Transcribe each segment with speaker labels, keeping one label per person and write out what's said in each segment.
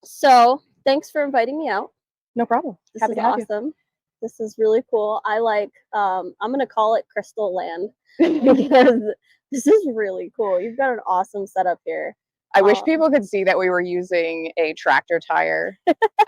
Speaker 1: So thanks for inviting me out.
Speaker 2: No problem.
Speaker 1: This
Speaker 2: Happy
Speaker 1: is
Speaker 2: to have you.
Speaker 1: awesome. This is really cool. I like, I'm going to call it Crystal Land because this is really cool. You've got an awesome setup here.
Speaker 2: I wish people could see that we were using a tractor tire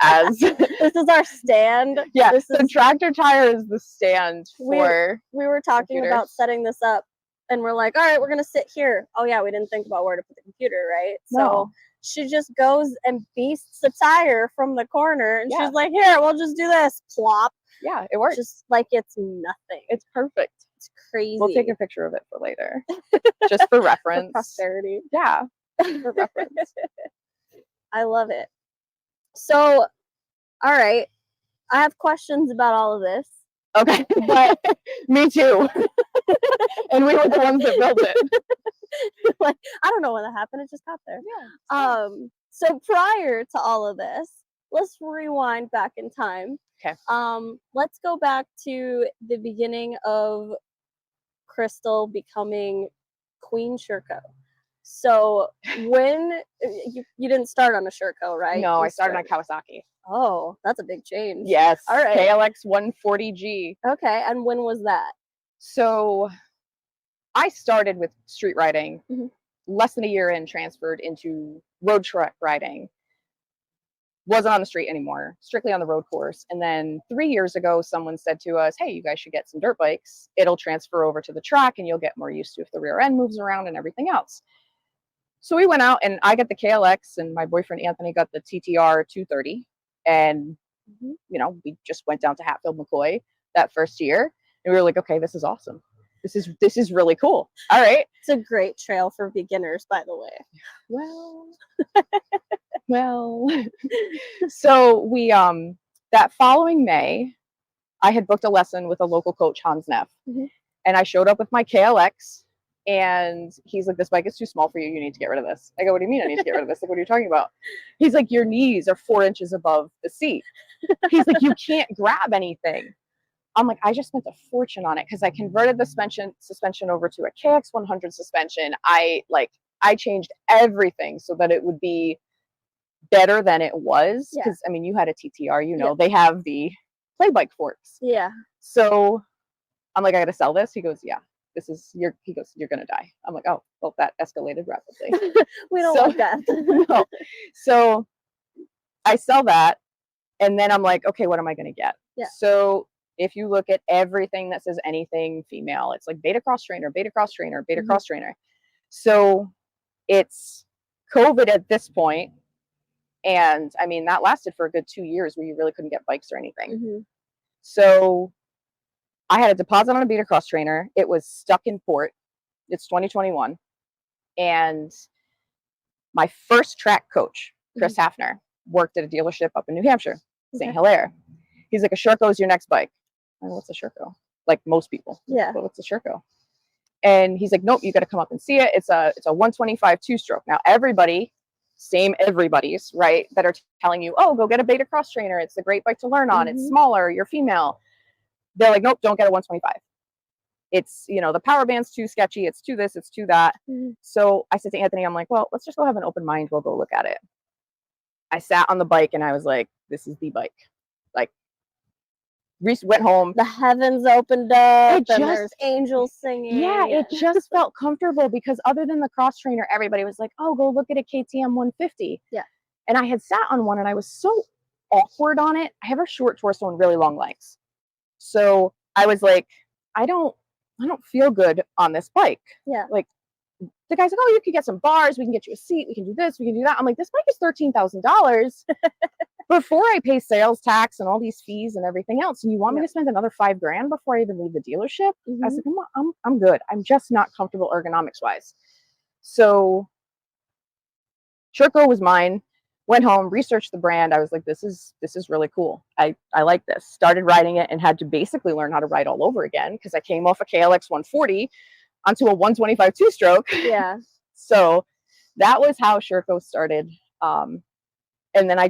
Speaker 2: as
Speaker 1: This is our stand.
Speaker 2: Yeah,
Speaker 1: This
Speaker 2: the
Speaker 1: is,
Speaker 2: tractor tire is the stand for
Speaker 1: we were talking
Speaker 2: computers.
Speaker 1: about setting this up and we're like, all right, we're going to sit here. Oh yeah, we didn't think about where to put the computer, right?
Speaker 2: No.
Speaker 1: So she just goes and beasts the tire from the corner and
Speaker 2: Yeah.
Speaker 1: she's like, here, we'll just do this. Plop.
Speaker 2: Yeah, it works.
Speaker 1: Just like it's nothing.
Speaker 2: It's perfect.
Speaker 1: It's crazy.
Speaker 2: We'll take a picture of it for later. Just for reference.
Speaker 1: For posterity.
Speaker 2: Yeah. For reference.
Speaker 1: I love it. So, all right. I have questions about all of this.
Speaker 2: Okay. But me too. And we were the ones that built it.
Speaker 1: Like, I don't know when that happened. It just got there.
Speaker 2: Yeah.
Speaker 1: So prior to all of this, let's rewind back in time.
Speaker 2: Okay.
Speaker 1: Let's go back to the beginning of Crystal becoming Queen Sherco. So when you didn't start on a Sherco, right?
Speaker 2: No, I started on Kawasaki.
Speaker 1: Oh, that's a big change.
Speaker 2: Yes.
Speaker 1: All right.
Speaker 2: KLX 140G.
Speaker 1: Okay, and when was that?
Speaker 2: So I started with street riding, less than a year in, transferred into road truck riding. Wasn't on the street anymore, strictly on the road course. And then 3 years ago, someone said to us, hey, you guys should get some dirt bikes. It'll transfer over to the track and you'll get more used to if the rear end moves around and everything else. So we went out and I got the KLX and my boyfriend Anthony got the TTR 230. And, you know, we just went down to Hatfield McCoy that first year. And we were like, okay, this is awesome. This is really cool. All right.
Speaker 1: It's a great trail for beginners, by the way.
Speaker 2: Well, so we, that following May, I had booked a lesson with a local coach, Hans Neff. And I showed up with my KLX and he's like, this bike is too small for you. You need to get rid of this. I go, what do you mean I need to get rid of this? Like, what are you talking about? He's like, your knees are 4 inches above the seat. He's like, you can't grab anything. I'm like, I just spent a fortune on it because I converted the suspension over to a KX100 suspension. I changed everything so that it would be better than it was. Because I mean, you had a TTR, you know, they have the play bike forks.
Speaker 1: Yeah.
Speaker 2: So I'm like, I gotta sell this. He goes, yeah, he goes, you're gonna die. I'm like, oh, well, that escalated rapidly.
Speaker 1: We don't like that.
Speaker 2: No. So I sell that, and then I'm like, okay, what am I gonna get?
Speaker 1: Yeah.
Speaker 2: So if you look at everything that says anything female, it's like beta cross trainer, beta cross trainer, beta cross trainer. So it's COVID at this point. And I mean, that lasted for a good 2 years where you really couldn't get bikes or anything. So I had a deposit on a beta cross trainer. It was stuck in port. It's 2021. And my first track coach, Chris Hafner, worked at a dealership up in New Hampshire, St. Hilaire. He's like, a Sherco is your next bike. I go, what's a Sherco? Like most people.
Speaker 1: Yeah.
Speaker 2: But what's a Sherco? And he's like, nope, you got to come up and see it. It's a 125 two-stroke. Now everybody's, right, that are telling you, oh, go get a beta cross trainer. It's a great bike to learn on. It's smaller. You're female. They're like, nope, don't get a 125. It's, you know, the power band's too sketchy. It's too this, it's too that. So I said to Anthony, I'm like, well, let's just go have an open mind. We'll go look at it. I sat on the bike and I was like, this is the bike. Like, Reese went home.
Speaker 1: The heavens opened up and there's angels singing.
Speaker 2: Yeah, it just felt comfortable because other than the cross trainer, everybody was like, oh, go look at a KTM 150.
Speaker 1: Yeah.
Speaker 2: And I had sat on one and I was so awkward on it. I have a short torso and really long legs. So I was like, I don't feel good on this bike.
Speaker 1: Yeah.
Speaker 2: Like, the guy's like, oh, you could get some bars. We can get you a seat. We can do this. We can do that. I'm like, this bike is $13,000 before I pay sales tax and all these fees and everything else. And you want me to spend another $5,000 before I even leave the dealership? I was like, I'm good. I'm just not comfortable ergonomics wise. So Sherco was mine. Went home, researched the brand. I was like, this is really cool. I like this. Started riding it and had to basically learn how to ride all over again because I came off a KLX 140 onto a 125 two-stroke.
Speaker 1: Yeah.
Speaker 2: So that was how Sherco started. And then I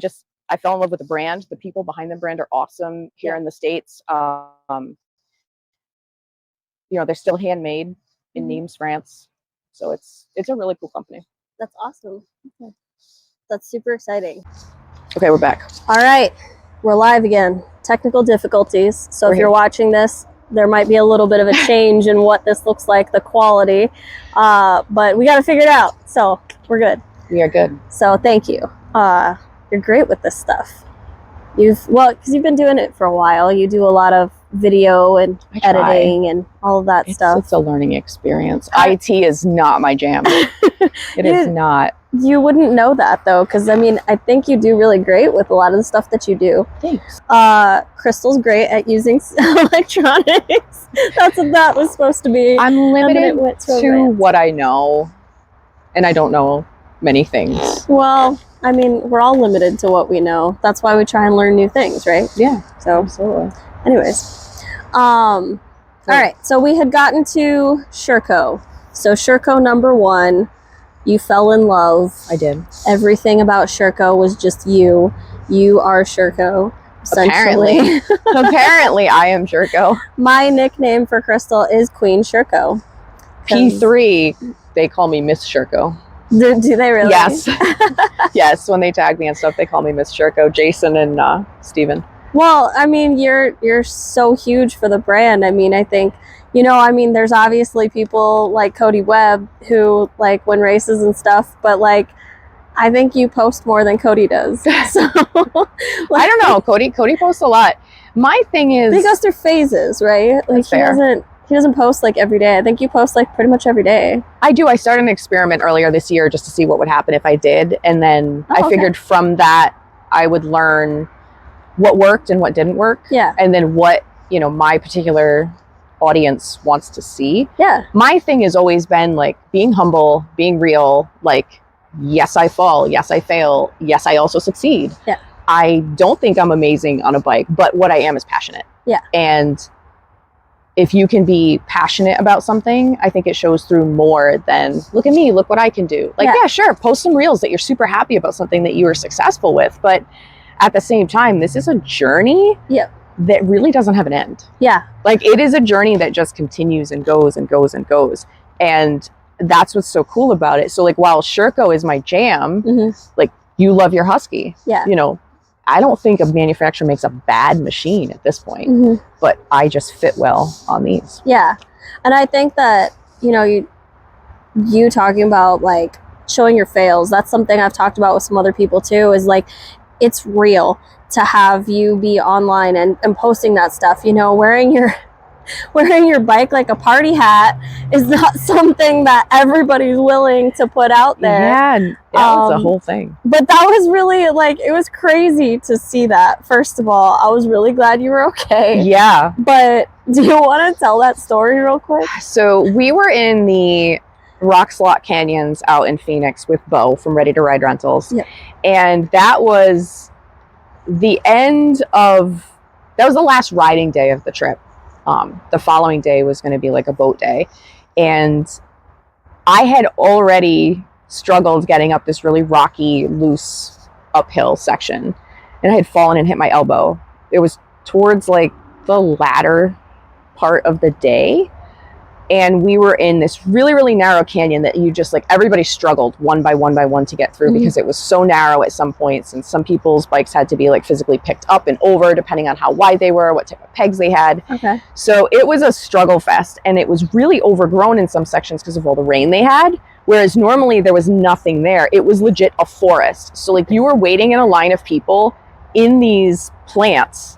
Speaker 2: fell in love with the brand. The people behind the brand are awesome here in the States. You know, they're still handmade in Nimes, France. So it's a really cool company.
Speaker 1: That's awesome. That's super exciting.
Speaker 2: Okay, we're back.
Speaker 1: All right, we're live again. Technical difficulties. So
Speaker 2: We're
Speaker 1: if you're
Speaker 2: here.
Speaker 1: watching this, there might be a little bit of a change in what this looks like, the quality. But we got to figure it out. So we're good.
Speaker 2: We are good.
Speaker 1: So thank you. You're great with this stuff. Because you've been doing it for a while. You do a lot of video and
Speaker 2: I try.
Speaker 1: editing and all of that stuff.
Speaker 2: It's a learning experience. IT is not my jam. It is not.
Speaker 1: You wouldn't know that though, because I mean, I think you do really great with a lot of the stuff that you do.
Speaker 2: Thanks.
Speaker 1: Crystal's great at using electronics. That's what that was supposed to be.
Speaker 2: I'm limited
Speaker 1: to
Speaker 2: to what I know, and I don't know many things.
Speaker 1: Well, I mean, we're all limited to what we know. That's why we try and learn new things, right?
Speaker 2: Yeah,
Speaker 1: So,
Speaker 2: absolutely.
Speaker 1: anyways, all right. So we had gotten to Sherco. So Sherco number 1. You fell in love.
Speaker 2: I did.
Speaker 1: Everything about Sherco was just you. You are Sherco, essentially.
Speaker 2: Apparently, I am Sherco.
Speaker 1: My nickname for Crystal is Queen Sherco.
Speaker 2: P3, they call me Miss Sherco.
Speaker 1: Do they really?
Speaker 2: Yes. Yes, when they tag me and stuff, they call me Miss Sherco. Jason and Steven.
Speaker 1: Well, I mean, you're so huge for the brand. I mean, I think, there's obviously people like Cody Webb who like win races and stuff, but like, I think you post more than Cody does. So
Speaker 2: I don't know. Cody posts a lot. My thing is,
Speaker 1: he goes through phases, right? Like he doesn't post like every day. I think you post like pretty much every day.
Speaker 2: I do. I started an experiment earlier this year just to see what would happen if I did, and then I figured from that I would learn what worked and what didn't work.
Speaker 1: Yeah.
Speaker 2: And then what, my particular audience wants to see.
Speaker 1: Yeah.
Speaker 2: My thing has always been like being humble, being real, like, yes, I fall. Yes, I fail. Yes, I also succeed.
Speaker 1: Yeah.
Speaker 2: I don't think I'm amazing on a bike, but what I am is passionate.
Speaker 1: Yeah.
Speaker 2: And if you can be passionate about something, I think it shows through more than, look at me, look what I can do. Like, yeah, sure, post some reels that you're super happy about something that you were successful with. But at the same time, this is a journey that really doesn't have an end. Yeah. Like, it is a journey that just continues and goes and goes and goes. And that's what's so cool about it. So, like, while Sherco is my jam, like, you love your Husky. Yeah. I don't think a manufacturer makes a bad machine at this point, but I just fit well on these. Yeah.
Speaker 1: And I think that, you talking about like showing your fails, that's something I've talked about with some other people too, is like, it's real to have you be online and posting that stuff, wearing your bike like a party hat is not something that everybody's willing to put out there.
Speaker 2: Yeah, that was a whole thing.
Speaker 1: But that was really like, it was crazy to see that. First of all, I was really glad you were okay.
Speaker 2: Yeah.
Speaker 1: But do you want to tell that story real quick?
Speaker 2: So we were in the Rock Slot Canyons out in Phoenix with Bo from Ready to Ride Rentals. Yep. And that was the last riding day of the trip. The following day was going to be like a boat day. And I had already struggled getting up this really rocky, loose uphill section. And I had fallen and hit my elbow. It was towards like the latter part of the day. And we were in this really, really narrow canyon that you just like, everybody struggled one by one to get through because it was so narrow at some points. And some people's bikes had to be like physically picked up and over depending on how wide they were, what type of pegs they had. Okay. So it was a struggle fest, and it was really overgrown in some sections because of all the rain they had. Whereas normally there was nothing there. It was legit a forest. So like you were waiting in a line of people in these plants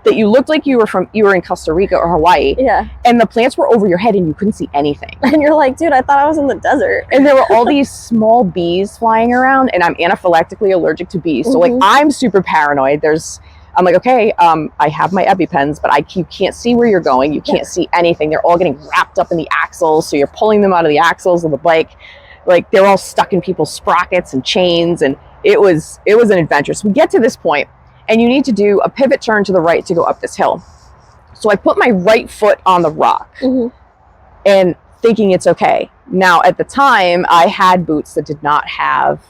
Speaker 2: that you looked like you were in Costa Rica or Hawaii. Yeah. And the plants were over your head and you couldn't see anything.
Speaker 1: And you're like, dude, I thought I was in the desert.
Speaker 2: And there were all these small bees flying around, and I'm anaphylactically allergic to bees. So like I'm super paranoid. I'm like, okay, I have my EpiPens, but you can't see where you're going. You can't see anything. They're all getting wrapped up in the axles. So you're pulling them out of the axles of the bike. Like they're all stuck in people's sprockets and chains. And it was an adventure. So we get to this point, and you need to do a pivot turn to the right to go up this hill. So I put my right foot on the rock and thinking it's okay. Now, at the time, I had boots that did not have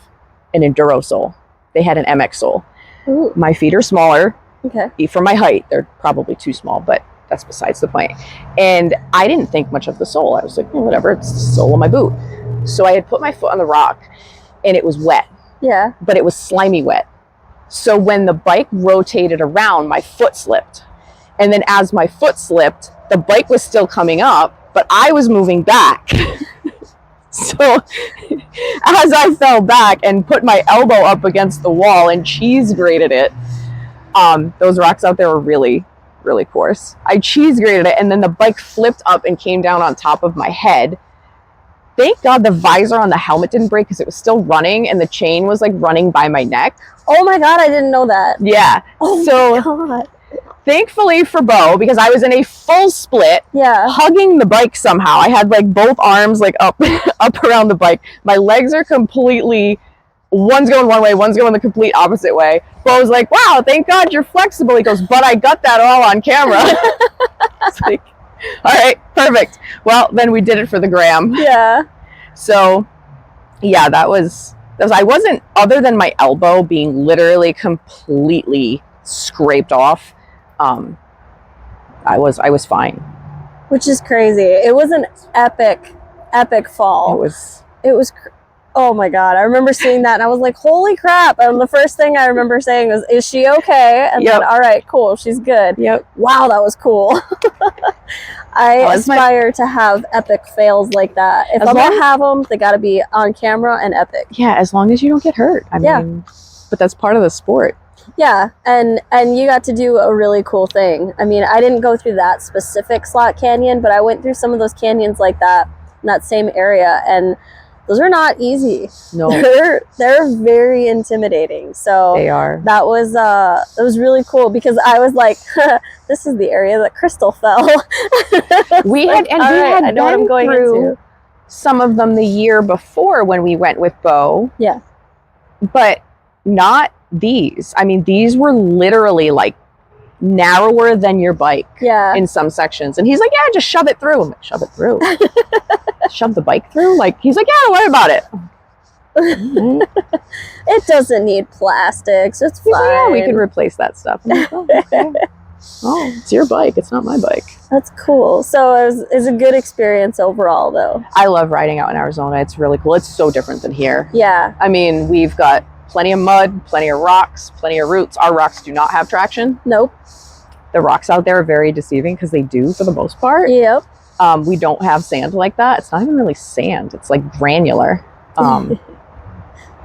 Speaker 2: an enduro sole. They had an MX sole. Ooh. My feet are smaller. Okay. For my height, they're probably too small, but that's besides the point. And I didn't think much of the sole. I was like, whatever, it's the sole of my boot. So I had put my foot on the rock, and it was wet. Yeah. But it was slimy wet. So when the bike rotated around, my foot slipped. And then as my foot slipped, the bike was still coming up, but I was moving back. So as I fell back and put my elbow up against the wall and cheese grated it, those rocks out there were really, really coarse. I cheese grated it, and then the bike flipped up and came down on top of my head. Thank God the visor on the helmet didn't break because it was still running and the chain was like running by my neck.
Speaker 1: Oh my God, I didn't know that.
Speaker 2: Yeah.
Speaker 1: Oh
Speaker 2: so
Speaker 1: my God.
Speaker 2: Thankfully for Bo, because I was in a full split, hugging the bike somehow. I had like both arms like up around the bike. My legs are completely, one's going one way, one's going the complete opposite way. Bo's like, wow, thank God you're flexible. He goes, but I got that all on camera. It's like, all right, perfect. Well, then we did it for the gram.
Speaker 1: Yeah.
Speaker 2: So yeah, that was I wasn't, other than my elbow being literally completely scraped off, I was fine.
Speaker 1: Which is crazy. It was an epic fall. It was oh my God. I remember seeing that and I was like, holy crap. And the first thing I remember saying was, is she okay? And then, all right, cool, she's good.
Speaker 2: Yep.
Speaker 1: Wow, that was cool. I aspire to have epic fails like that. If I'm gonna have them, they gotta be on camera and epic.
Speaker 2: Yeah, as long as you don't get hurt. I mean, but that's part of the sport.
Speaker 1: Yeah, and you got to do a really cool thing. I mean, I didn't go through that specific slot canyon, but I went through some of those canyons like that in that same area, and those are not easy. No, they're very intimidating. So
Speaker 2: they are.
Speaker 1: That was really cool because I was like, this is the area that Crystal fell.
Speaker 2: we had I know what I'm going through some of them the year before when we went with Bo.
Speaker 1: Yeah,
Speaker 2: but not these. I mean, these were literally like narrower than your bike in some sections. And he's like, yeah, just shove it through. I'm like, shove it through? Shove the bike through? Like, he's like, yeah, don't worry about it.
Speaker 1: It doesn't need plastics. It's fine.
Speaker 2: Like, yeah, we can replace that stuff. I'm like, oh, okay. Oh, it's your bike. It's not my bike.
Speaker 1: That's cool. So it was a good experience overall, though.
Speaker 2: I love riding out in Arizona. It's really cool. It's so different than here.
Speaker 1: Yeah.
Speaker 2: I mean, we've got plenty of mud, plenty of rocks, plenty of roots. Our rocks do not have traction.
Speaker 1: Nope.
Speaker 2: The rocks out there are very deceiving because they do for the most part.
Speaker 1: Yep.
Speaker 2: We don't have sand like that. It's not even really sand. It's like granular.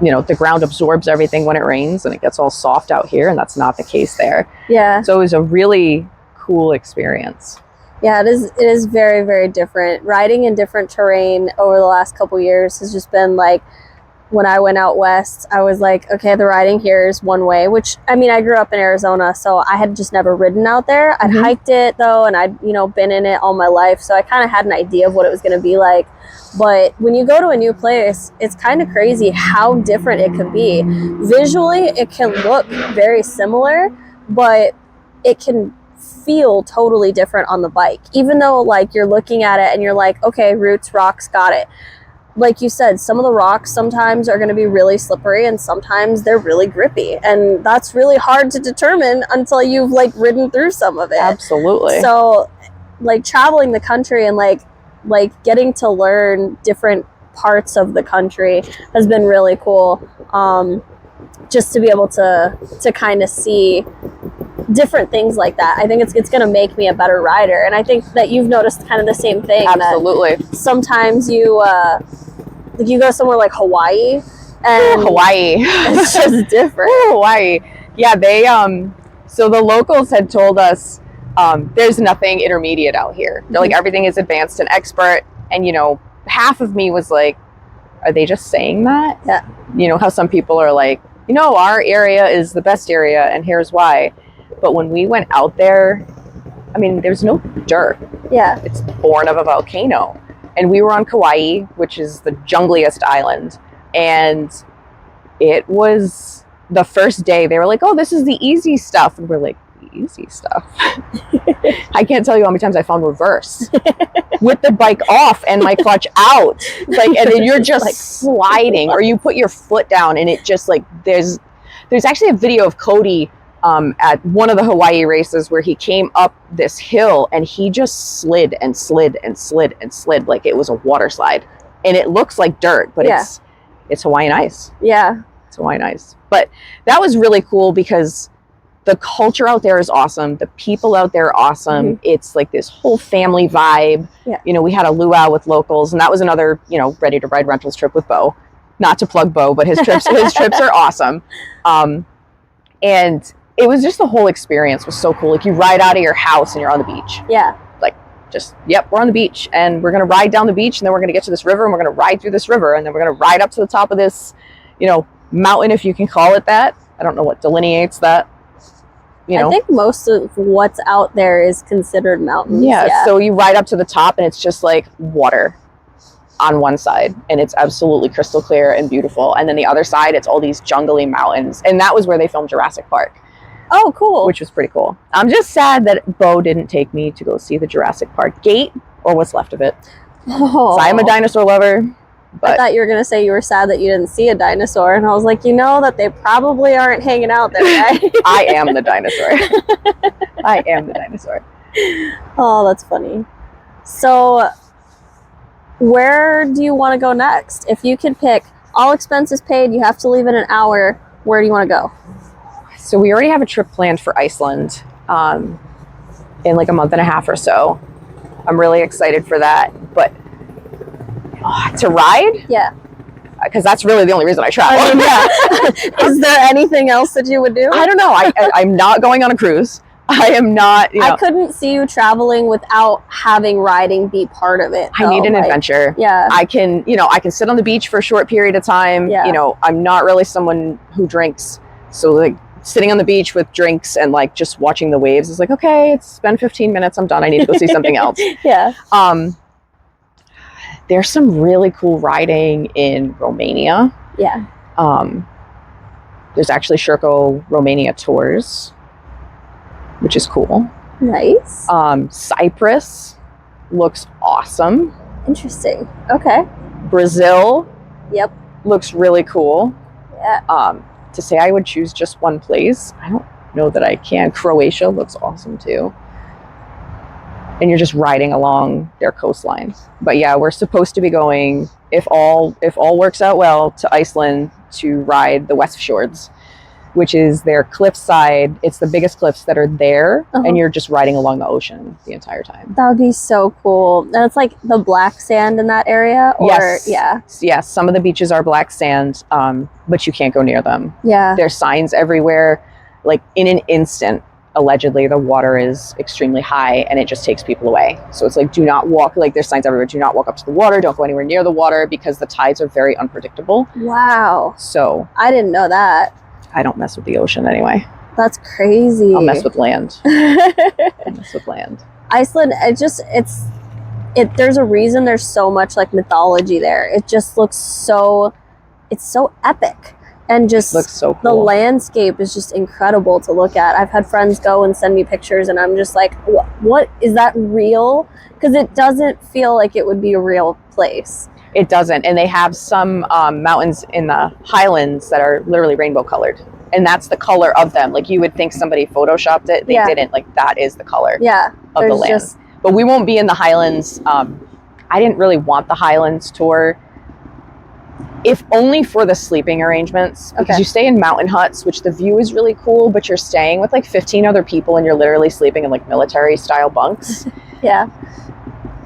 Speaker 2: You know, the ground absorbs everything when it rains and it gets all soft out here, and that's not the case there.
Speaker 1: Yeah.
Speaker 2: So it was a really cool experience.
Speaker 1: Yeah, it is very, very different. Riding in different terrain over the last couple years has just been like, when I went out west, I was like, okay, the riding here is one way, which, I mean, I grew up in Arizona, so I had just never ridden out there. I'd hiked it, though, and I'd, been in it all my life, so I kind of had an idea of what it was going to be like. But when you go to a new place, it's kind of crazy how different it could be. Visually, it can look very similar, but it can feel totally different on the bike. Even though, like, you're looking at it and you're like, okay, roots, rocks, got it. Like you said, some of the rocks sometimes are going to be really slippery and sometimes they're really grippy. And that's really hard to determine until you've, like, ridden through some of it.
Speaker 2: Absolutely.
Speaker 1: So, like, traveling the country and, like getting to learn different parts of the country has been really cool. Just to be able to kind of see different things like that. I think it's going to make me a better rider. And I think that you've noticed kind of the same thing.
Speaker 2: Absolutely.
Speaker 1: Sometimes you go somewhere like Hawaii and
Speaker 2: Hawaii.
Speaker 1: It's just different.
Speaker 2: Hawaii. Yeah, they so the locals had told us there's nothing intermediate out here. They're like, everything is advanced and expert. And half of me was like, are they just saying that?
Speaker 1: Yeah.
Speaker 2: You know how some people are like, our area is the best area and here's why. But when we went out there, I mean, there's no dirt.
Speaker 1: Yeah.
Speaker 2: It's born of a volcano. And we were on Kauai, which is the jungliest island. And it was the first day, they were like, oh, this is the easy stuff. And we're like, easy stuff? I can't tell you how many times I found reverse with the bike off and my clutch out. Like, and then you're just like sliding, or you put your foot down and it just like, there's actually a video of Cody at one of the Hawaii races where he came up this hill and he just slid and slid and slid and slid like it was a water slide. And it looks like dirt, but it's Hawaiian ice.
Speaker 1: Yeah.
Speaker 2: So why nice? But that was really cool because the culture out there is awesome. The people out there are awesome. It's like this whole family vibe.
Speaker 1: Yeah.
Speaker 2: You know, we had a luau with locals, and that was another, you know, Ready to Ride Rentals trip with Bo. Not to plug Bo, but his trips are awesome. And it was just the whole experience was so cool. Like you ride out of your house and you're on the beach.
Speaker 1: Yeah.
Speaker 2: Like just, yep, we're on the beach and we're going to ride down the beach and then we're going to get to this river and we're going to ride through this river and then we're going to ride up to the top of this, you know, mountain, if you can call it that. I don't know what delineates that. You know?
Speaker 1: I think most of what's out there is considered mountains.
Speaker 2: Yeah. So you ride up to the top and it's just like water on one side and it's absolutely crystal clear and beautiful. And then the other side, it's all these jungly mountains. And that was where they filmed Jurassic Park.
Speaker 1: Oh, cool.
Speaker 2: Which was pretty cool. I'm just sad that Bo didn't take me to go see the Jurassic Park gate or what's left of it.
Speaker 1: Oh.
Speaker 2: So I am a dinosaur lover. But
Speaker 1: I thought you were going to say you were sad that you didn't see a dinosaur. And I was like, you know that they probably aren't hanging out there, right?
Speaker 2: I am the dinosaur. I am the dinosaur.
Speaker 1: Oh, that's funny. So where do you want to go next? If you could pick all expenses paid, you have to leave in an hour. Where do you want to go?
Speaker 2: So we already have a trip planned for Iceland in like a month and a half or so. I'm really excited for that. But to ride?
Speaker 1: Yeah.
Speaker 2: Because that's really the only reason I travel.
Speaker 1: I mean, yeah. Is there anything else that you would do?
Speaker 2: I don't know. I'm not going on a cruise. I am not, you know.
Speaker 1: I couldn't see you traveling without having riding be part of it.
Speaker 2: I need an adventure.
Speaker 1: Yeah.
Speaker 2: I can sit on the beach for a short period of time.
Speaker 1: Yeah.
Speaker 2: You know, I'm not really someone who drinks. So like sitting on the beach with drinks and like just watching the waves is like, okay, it's been 15 minutes. I'm done. I need to go see something else.
Speaker 1: Yeah.
Speaker 2: There's some really cool riding in Romania.
Speaker 1: Yeah.
Speaker 2: There's actually Sherco Romania tours, which is cool.
Speaker 1: Nice.
Speaker 2: Cyprus looks awesome.
Speaker 1: Interesting. Okay.
Speaker 2: Brazil.
Speaker 1: Yep.
Speaker 2: Looks really cool.
Speaker 1: Yeah.
Speaker 2: To say I would choose just one place, I don't know that I can. Croatia looks awesome too. And you're just riding along their coastline. But yeah, we're supposed to be going, if all works out well, to Iceland to ride the West Fjords, which is their cliffside. It's the biggest cliffs that are there, and you're just riding along the ocean the entire time.
Speaker 1: That would be so cool. And it's like the black sand in that area? Or,
Speaker 2: yes.
Speaker 1: Yeah.
Speaker 2: Yes, some of the beaches are black sand, but you can't go near them.
Speaker 1: Yeah.
Speaker 2: There's signs everywhere. Like in an instant, allegedly the water is extremely high and it just takes people away. So it's like, do not walk, like there's signs everywhere, do not walk up to the water, don't go anywhere near the water because the tides are very unpredictable.
Speaker 1: Wow.
Speaker 2: So
Speaker 1: I didn't know that.
Speaker 2: I don't mess with the ocean anyway.
Speaker 1: That's crazy.
Speaker 2: I'll mess with land. I'll mess with land.
Speaker 1: Iceland, there's a reason there's so much like mythology there. It just looks it's so epic. And just
Speaker 2: looks so cool.
Speaker 1: The landscape is just incredible to look at. I've had friends go and send me pictures and I'm just like, what is that real? Because it doesn't feel like it would be a real place.
Speaker 2: It doesn't. And they have some mountains in the highlands that are literally rainbow colored. And that's the color of them. Like you would think somebody photoshopped it. They didn't. Like that is the color of the land. But we won't be in the highlands. I didn't really want the highlands tour. If only for the sleeping arrangements, because you stay in mountain huts, which the view is really cool, but you're staying with like 15 other people and you're literally sleeping in like military style bunks.
Speaker 1: Yeah.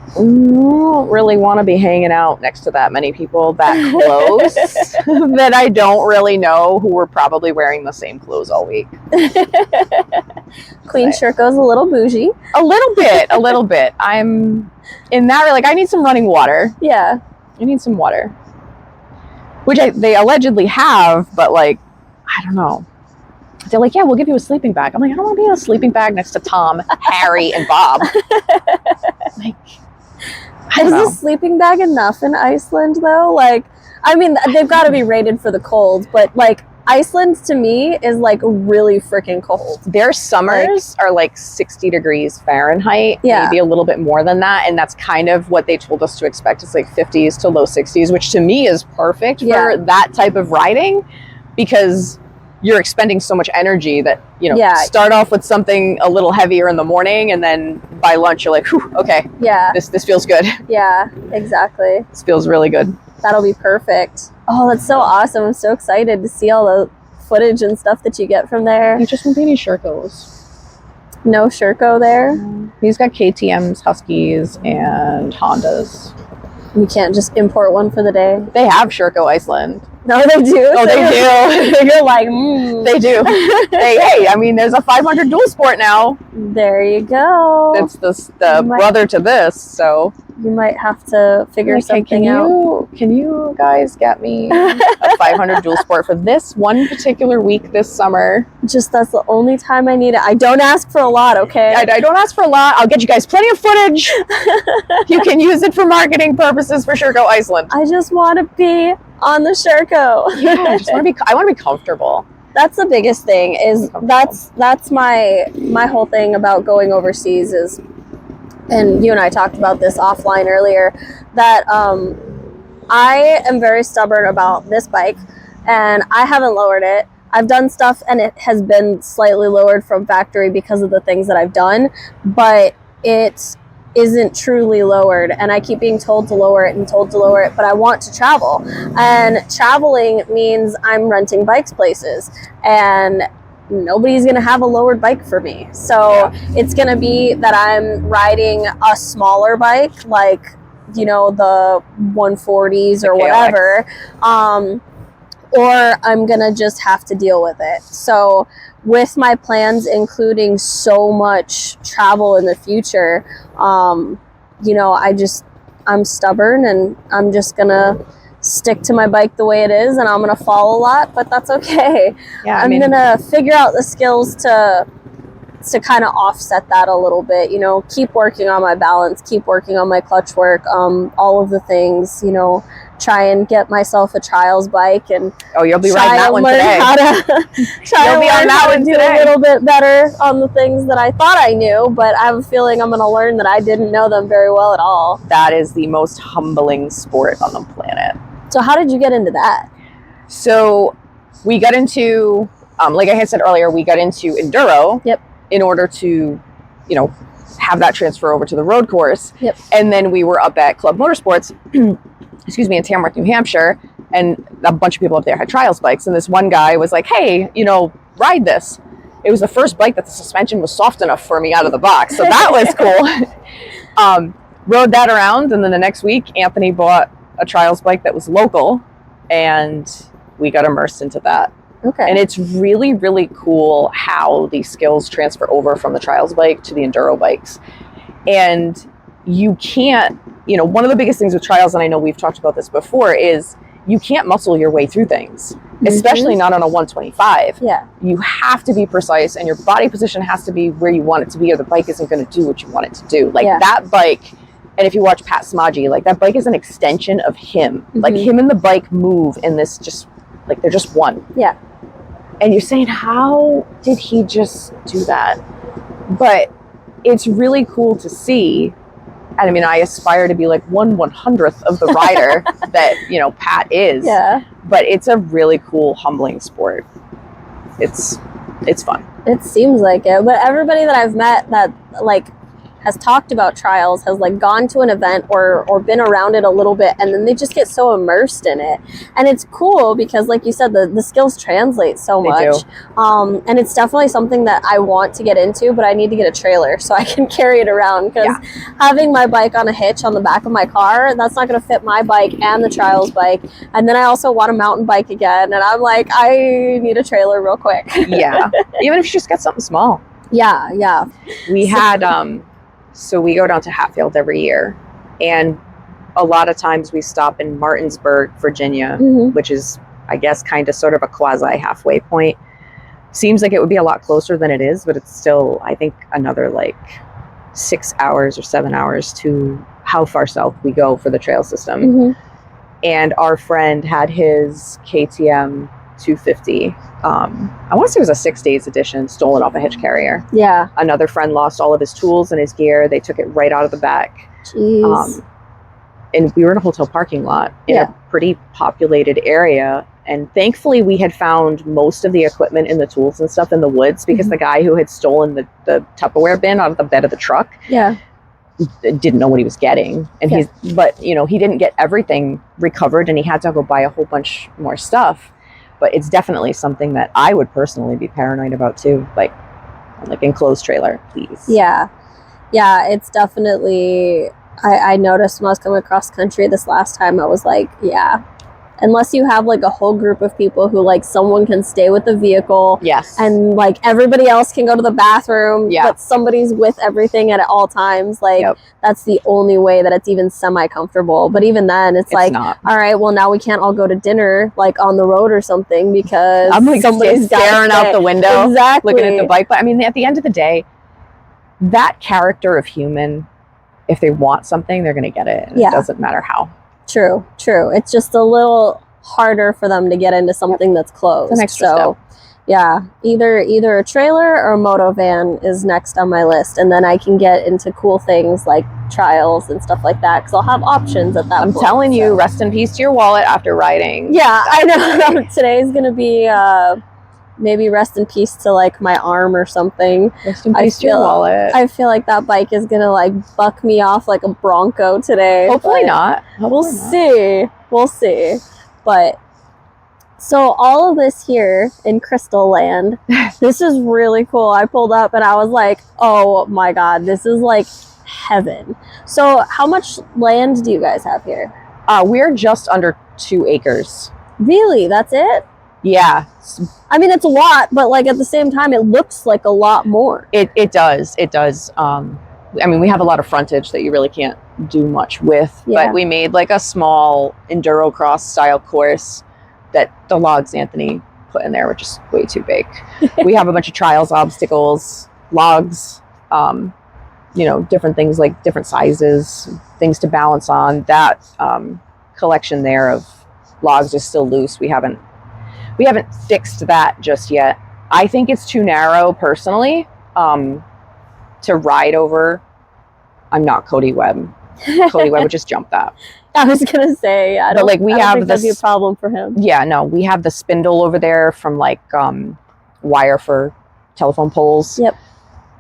Speaker 2: I don't really want to be hanging out next to that many people that close that I don't really know who were probably wearing the same clothes all week.
Speaker 1: Queen Sherco's a little bougie.
Speaker 2: A little bit. I'm in that, like I need some running water.
Speaker 1: Yeah.
Speaker 2: I need some water. Which they allegedly have, but like, I don't know. They're like, yeah, we'll give you a sleeping bag. I'm like, I don't want to be in a sleeping bag next to Tom, Harry, and Bob. Like,
Speaker 1: is a sleeping bag enough in Iceland though? Like, I mean, they've got to be rated for the cold, but like Iceland to me is like really freaking cold.
Speaker 2: Their summers are like 60 degrees Fahrenheit, maybe a little bit more than that. And that's kind of what they told us to expect. It's like 50s to low 60s, which to me is perfect for that type of riding because you're expending so much energy that, you know, start off with something a little heavier in the morning and then by lunch you're like, whew, okay, this feels good.
Speaker 1: Yeah, exactly.
Speaker 2: This feels really good.
Speaker 1: That'll be perfect. Oh, that's so awesome. I'm so excited to see all the footage and stuff that you get from there.
Speaker 2: You just won't be any Shercos.
Speaker 1: No Sherco there?
Speaker 2: He's got KTMs, Huskies, and Hondas.
Speaker 1: You can't just import one for the day?
Speaker 2: They have Sherco Iceland.
Speaker 1: No, they do.
Speaker 2: Oh, they do.
Speaker 1: You're like,
Speaker 2: They do. hey, I mean, there's a 500 dual sport now.
Speaker 1: There you go.
Speaker 2: It's the brother to this, so.
Speaker 1: You might have to figure something out.
Speaker 2: Can you guys get me a 500 dual sport for this one particular week this summer?
Speaker 1: Just that's the only time I need it. I don't ask for a lot, okay?
Speaker 2: I don't ask for a lot. I'll get you guys plenty of footage. You can use it for marketing purposes for Sherco Iceland.
Speaker 1: I just want to be on the Sherco.
Speaker 2: Yeah, I want to be comfortable.
Speaker 1: That's the biggest thing. Is that's my whole thing about going overseas is. And you and I talked about this offline earlier, that I am very stubborn about this bike, and I haven't lowered it. I've done stuff, and it has been slightly lowered from factory because of the things that I've done, but it isn't truly lowered, and I keep being told to lower it and told to lower it, but I want to travel. And traveling means I'm renting bikes places, and nobody's gonna have a lowered bike for me, so it's gonna be that I'm riding a smaller bike, like, you know, the 140s or whatever, or I'm gonna just have to deal with it. So with my plans including so much travel in the future, you know, I'm stubborn, and I'm just gonna stick to my bike the way it is, and I'm gonna fall a lot, but that's okay. Yeah, I'm gonna figure out the skills to kind of offset that a little bit, you know, keep working on my balance, keep working on my clutch work, all of the things, you know, try and get myself a trials bike, and
Speaker 2: you'll be riding that one today.
Speaker 1: You'll be on that one today. Do a little bit better on the things that I thought I knew, but I have a feeling I'm gonna learn that I didn't know them very well at all.
Speaker 2: That is the most humbling sport on the planet.
Speaker 1: So how did you get into that?
Speaker 2: So we got into, like I had said earlier, we got into enduro in order to, you know, have that transfer over to the road course. And then we were up at Club Motorsports, excuse me, in Tamworth, New Hampshire, and a bunch of people up there had trials bikes. And this one guy was like, hey, you know, ride this. It was the first bike that the suspension was soft enough for me out of the box. So that was cool. Rode that around, and then the next week, Anthony bought a trials bike that was local, and we got immersed into that. Okay. And it's really, really cool how these skills transfer over from the trials bike to the enduro bikes. And you can't, you know, one of the biggest things with trials, and I know we've talked about this before, is you can't muscle your way through things, especially not on a 125. Yeah. You have to be precise, and your body position has to be where you want it to be, or the bike isn't going to do what you want it to do. Like that bike. And if you watch Pat Smodgy, like that bike is an extension of him. Like him and the bike move in this just, like they're just one. Yeah. And you're saying, how did he just do that? But it's really cool to see. And I mean, I aspire to be like 1/100th of the rider that, you know, Pat is. Yeah. But it's a really cool, humbling sport. It's fun.
Speaker 1: It seems like it. But everybody that I've met that like has talked about trials, has like gone to an event or been around it a little bit, and then they just get so immersed in it. And it's cool because, like you said, the skills translate so much. And it's definitely something that I want to get into, but I need to get a trailer so I can carry it around, because having my bike on a hitch on the back of my car, that's not going to fit my bike and the trials bike. And then I also want a mountain bike again, and I'm like, I need a trailer real quick.
Speaker 2: Yeah. Even if you just get something small.
Speaker 1: Yeah, yeah.
Speaker 2: We had so we go down to Hatfield every year, and a lot of times we stop in Martinsburg, Virginia, which is, I guess, kind of sort of a quasi halfway point. Seems like it would be a lot closer than it is, but it's still, I think, another like 6 hours or 7 hours to how far south we go for the trail system. And our friend had his KTM 250. I want to say it was a 6 days edition, stolen off a hitch carrier. Yeah. Another friend lost all of his tools and his gear. They took it right out of the back. Jeez. And we were in a hotel parking lot in a pretty populated area. And thankfully we had found most of the equipment and the tools and stuff in the woods, because the guy who had stolen the Tupperware bin out of the bed of the truck didn't know what he was getting. And
Speaker 1: Yeah.
Speaker 2: but you know, he didn't get everything recovered, and he had to go buy a whole bunch more stuff. But it's definitely something that I would personally be paranoid about too. Like enclosed trailer, please.
Speaker 1: Yeah. Yeah, it's definitely, I noticed when I was coming across country this last time, I was like, yeah, unless you have like a whole group of people who like someone can stay with the vehicle,
Speaker 2: Yes,
Speaker 1: and like everybody else can go to the bathroom,
Speaker 2: Yeah.
Speaker 1: but somebody's with everything at all times, like
Speaker 2: Yep.
Speaker 1: that's the only way that it's even semi-comfortable. But even then it's like,
Speaker 2: not.
Speaker 1: all right, well now we can't all go to dinner like on the road or something because
Speaker 2: I'm like
Speaker 1: somebody's
Speaker 2: staring out the window,
Speaker 1: exactly,
Speaker 2: looking at the bike. But I mean, at the end of the day, that character of human, if they want something, they're going to get it. And
Speaker 1: Yeah.
Speaker 2: It doesn't matter how.
Speaker 1: True. It's just a little harder for them to get into something that's closed.
Speaker 2: It's an extra step.
Speaker 1: Yeah, either a trailer or a moto van is next on my list, and then I can get into cool things like trials and stuff like that because I'll have options at that
Speaker 2: I'm
Speaker 1: point.
Speaker 2: telling you, rest in peace to your wallet after riding.
Speaker 1: Yeah, I know. Today's gonna be maybe rest in peace to like my arm or something.
Speaker 2: Rest in peace to your wallet.
Speaker 1: I feel like that bike is gonna like buck me off like a Bronco today.
Speaker 2: Hopefully not.
Speaker 1: We'll see. But so all of this here in Crystal Land, this is really cool. I pulled up and I was like, oh my God, this is like heaven. So how much land do you guys have here?
Speaker 2: We're just under 2 acres.
Speaker 1: Really? That's it?
Speaker 2: Yeah.
Speaker 1: I mean, it's a lot, but like at the same time, it looks like a lot more.
Speaker 2: It does. I mean, we have a lot of frontage that you really can't do much with, but we made like a small enduro cross style course that the logs Anthony put in there were just way too big. We have a bunch of trials, obstacles, logs, you know, different things like different sizes, things to balance on. That collection there of logs is still loose. We haven't fixed that just yet. I think it's too narrow personally to ride over. I'm not Cody Webb. Cody Webb would just jump that.
Speaker 1: I was gonna say, I don't think that'd be a problem for him.
Speaker 2: Yeah, no, we have the spindle over there from like wire for telephone poles.
Speaker 1: Yep.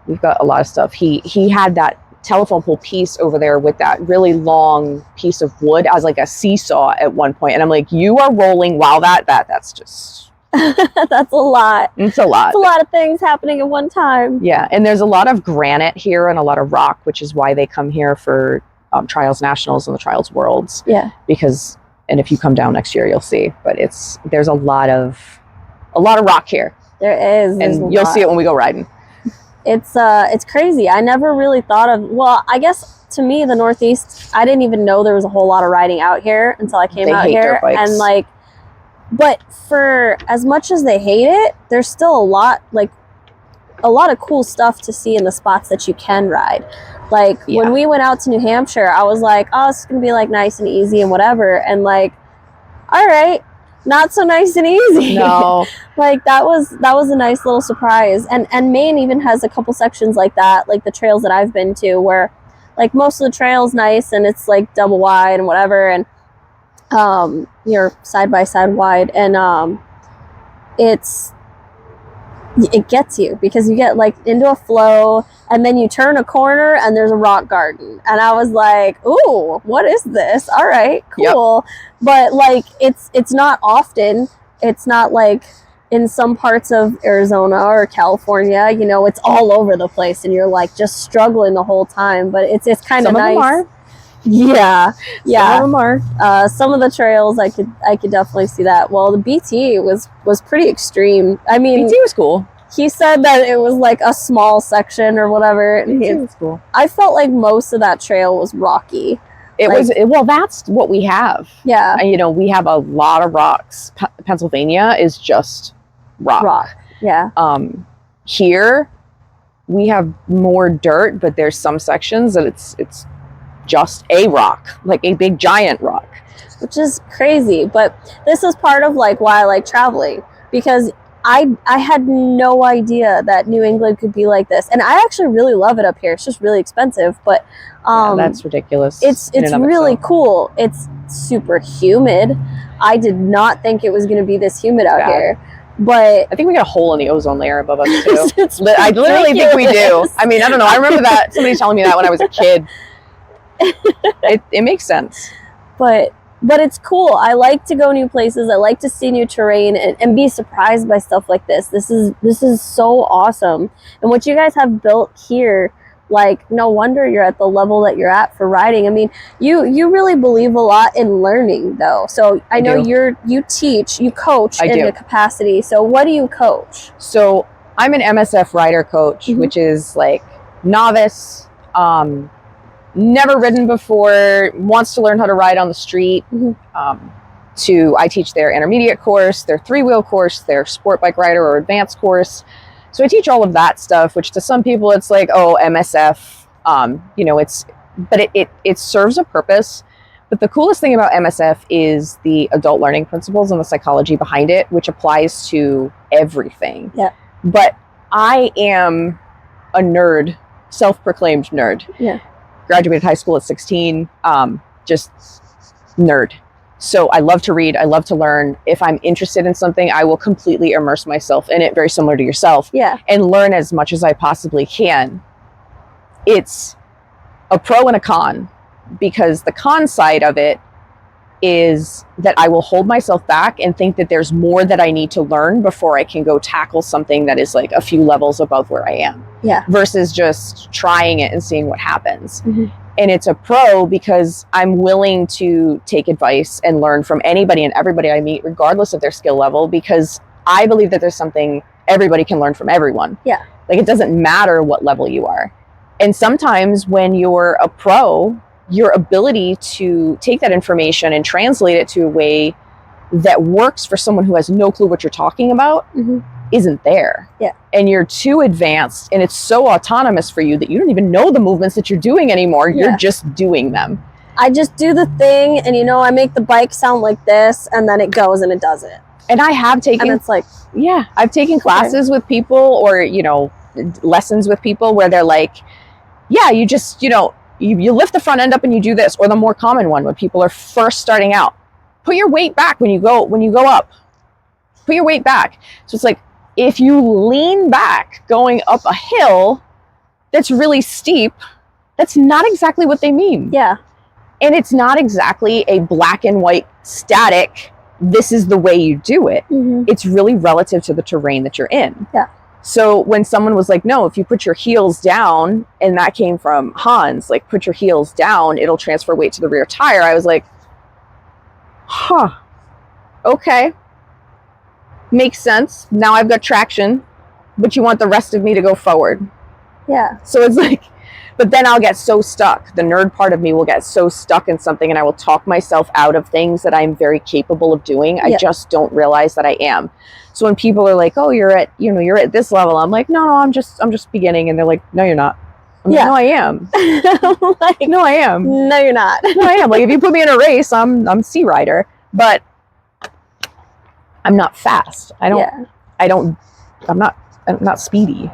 Speaker 2: We've got a lot of stuff. He had that telephone pole piece over there with that really long piece of wood as like a seesaw at one point, and I'm like, you are rolling while that's just
Speaker 1: that's a lot.
Speaker 2: It's a lot.
Speaker 1: It's a lot of things happening at one time.
Speaker 2: Yeah, and there's a lot of granite here and a lot of rock, which is why they come here for Trials Nationals and the Trials Worlds.
Speaker 1: Yeah.
Speaker 2: Because, and if you come down next year, you'll see. But there's a lot of rock here.
Speaker 1: There is,
Speaker 2: and you'll see it when we go riding.
Speaker 1: It's crazy. I never really thought of. Well, I guess to me, the Northeast, I didn't even know there was a whole lot of riding out here until I came out here, and like. But for as much as they hate it, there's still a lot of cool stuff to see in the spots that you can ride. Like when we went out to New Hampshire, I was like, oh, it's going to be like nice and easy and whatever. And like, all right, not so nice and easy.
Speaker 2: No.
Speaker 1: Like that was a nice little surprise. And Maine even has a couple sections like that, like the trails that I've been to where like most of the trail's nice and it's like double wide and whatever. And you're side by side wide, and it gets you because you get like into a flow, and then you turn a corner and there's a rock garden, and I was like, ooh, what is this? All right, cool. Yep. But like it's not often. It's not like in some parts of Arizona or California, you know, it's all over the place and you're like just struggling the whole time, but it's kind of nice.
Speaker 2: Some of them are.
Speaker 1: Yeah.
Speaker 2: Some of them are.
Speaker 1: Some of the trails I could definitely see that. Well, the BT was pretty extreme. I mean,
Speaker 2: BT was cool.
Speaker 1: He said that it was like a small section or whatever.
Speaker 2: BT was cool.
Speaker 1: I felt like most of that trail was rocky.
Speaker 2: Well, that's what we have.
Speaker 1: Yeah.
Speaker 2: And, you know, we have a lot of rocks. Pennsylvania is just rock.
Speaker 1: Yeah.
Speaker 2: Here we have more dirt, but there's some sections that it's just a rock, like a big giant rock,
Speaker 1: which is crazy. But this is part of like why I like traveling, because I had no idea that New England could be like this, and I actually really love it up here. It's just really expensive, but
Speaker 2: that's ridiculous.
Speaker 1: It's really cool. It's super humid. I did not think it was going to be this humid out here. But
Speaker 2: I think we got a hole in the ozone layer above us too.
Speaker 1: it's
Speaker 2: I literally think we do.
Speaker 1: ridiculous.
Speaker 2: I mean, I don't know. I remember that somebody telling me that when I was a kid. It makes sense.
Speaker 1: But it's cool. I like to go new places. I like to see new terrain and be surprised by stuff like this. This is so awesome. And what you guys have built here, like, no wonder you're at the level that you're at for riding. I mean, you really believe a lot in learning, though. So I know you teach, you coach in a capacity. So what do you coach?
Speaker 2: So I'm an MSF rider coach, which is like novice, never ridden before, wants to learn how to ride on the street. I teach their intermediate course, their 3-wheel course, their sport bike rider or advanced course. So I teach all of that stuff, which to some people it's like, oh, MSF, you know, but it serves a purpose. But the coolest thing about MSF is the adult learning principles and the psychology behind it, which applies to everything.
Speaker 1: Yeah.
Speaker 2: But I am a nerd, self-proclaimed nerd.
Speaker 1: Yeah.
Speaker 2: Graduated high school at 16, just nerd. So I love to read. I love to learn. If I'm interested in something, I will completely immerse myself in it, very similar to yourself.
Speaker 1: Yeah.
Speaker 2: And learn as much as I possibly can. It's a pro and a con, because the con side of it is that I will hold myself back and think that there's more that I need to learn before I can go tackle something that is like a few levels above where I am.
Speaker 1: Yeah.
Speaker 2: Versus just trying it and seeing what happens. And it's a pro because I'm willing to take advice and learn from anybody and everybody I meet, regardless of their skill level, because I believe that there's something everybody can learn from everyone.
Speaker 1: Yeah.
Speaker 2: Like, it doesn't matter what level you are. And sometimes when you're a pro, your ability to take that information and translate it to a way that works for someone who has no clue what you're talking about isn't there.
Speaker 1: Yeah.
Speaker 2: And you're too advanced and it's so autonomous for you that you don't even know the movements that you're doing anymore.
Speaker 1: Yeah.
Speaker 2: You're just doing them.
Speaker 1: I just do the thing and, you know, I make the bike sound like this and then it goes and it does it.
Speaker 2: And I have taken,
Speaker 1: and it's like,
Speaker 2: yeah, I've taken classes with people or, you know, lessons with people where they're like, yeah, you just, you know, you lift the front end up and you do this. Or the more common one when people are first starting out, put your weight back when you go up, put your weight back. So it's like, if you lean back going up a hill that's really steep, that's not exactly what they mean.
Speaker 1: Yeah.
Speaker 2: And it's not exactly a black and white static, this is the way you do it. It's really relative to the terrain that you're in.
Speaker 1: Yeah.
Speaker 2: So when someone was like, no, if you put your heels down, and that came from Hans, like, put your heels down, it'll transfer weight to the rear tire. I was like, huh, okay. Makes sense. Now I've got traction, but you want the rest of me to go forward.
Speaker 1: Yeah.
Speaker 2: So it's like, but then I'll get so stuck. The nerd part of me will get so stuck in something and I will talk myself out of things that I'm very capable of doing. I just don't realize that I am. So when people are like, oh, you're at this level, I'm like, no, I'm just beginning. And they're like, no, you're not. I'm like, no, I am.
Speaker 1: Like,
Speaker 2: no, I am.
Speaker 1: No, you're not.
Speaker 2: No, I am. Like, if you put me in a race, I'm C rider, but I'm not fast. I'm not speedy.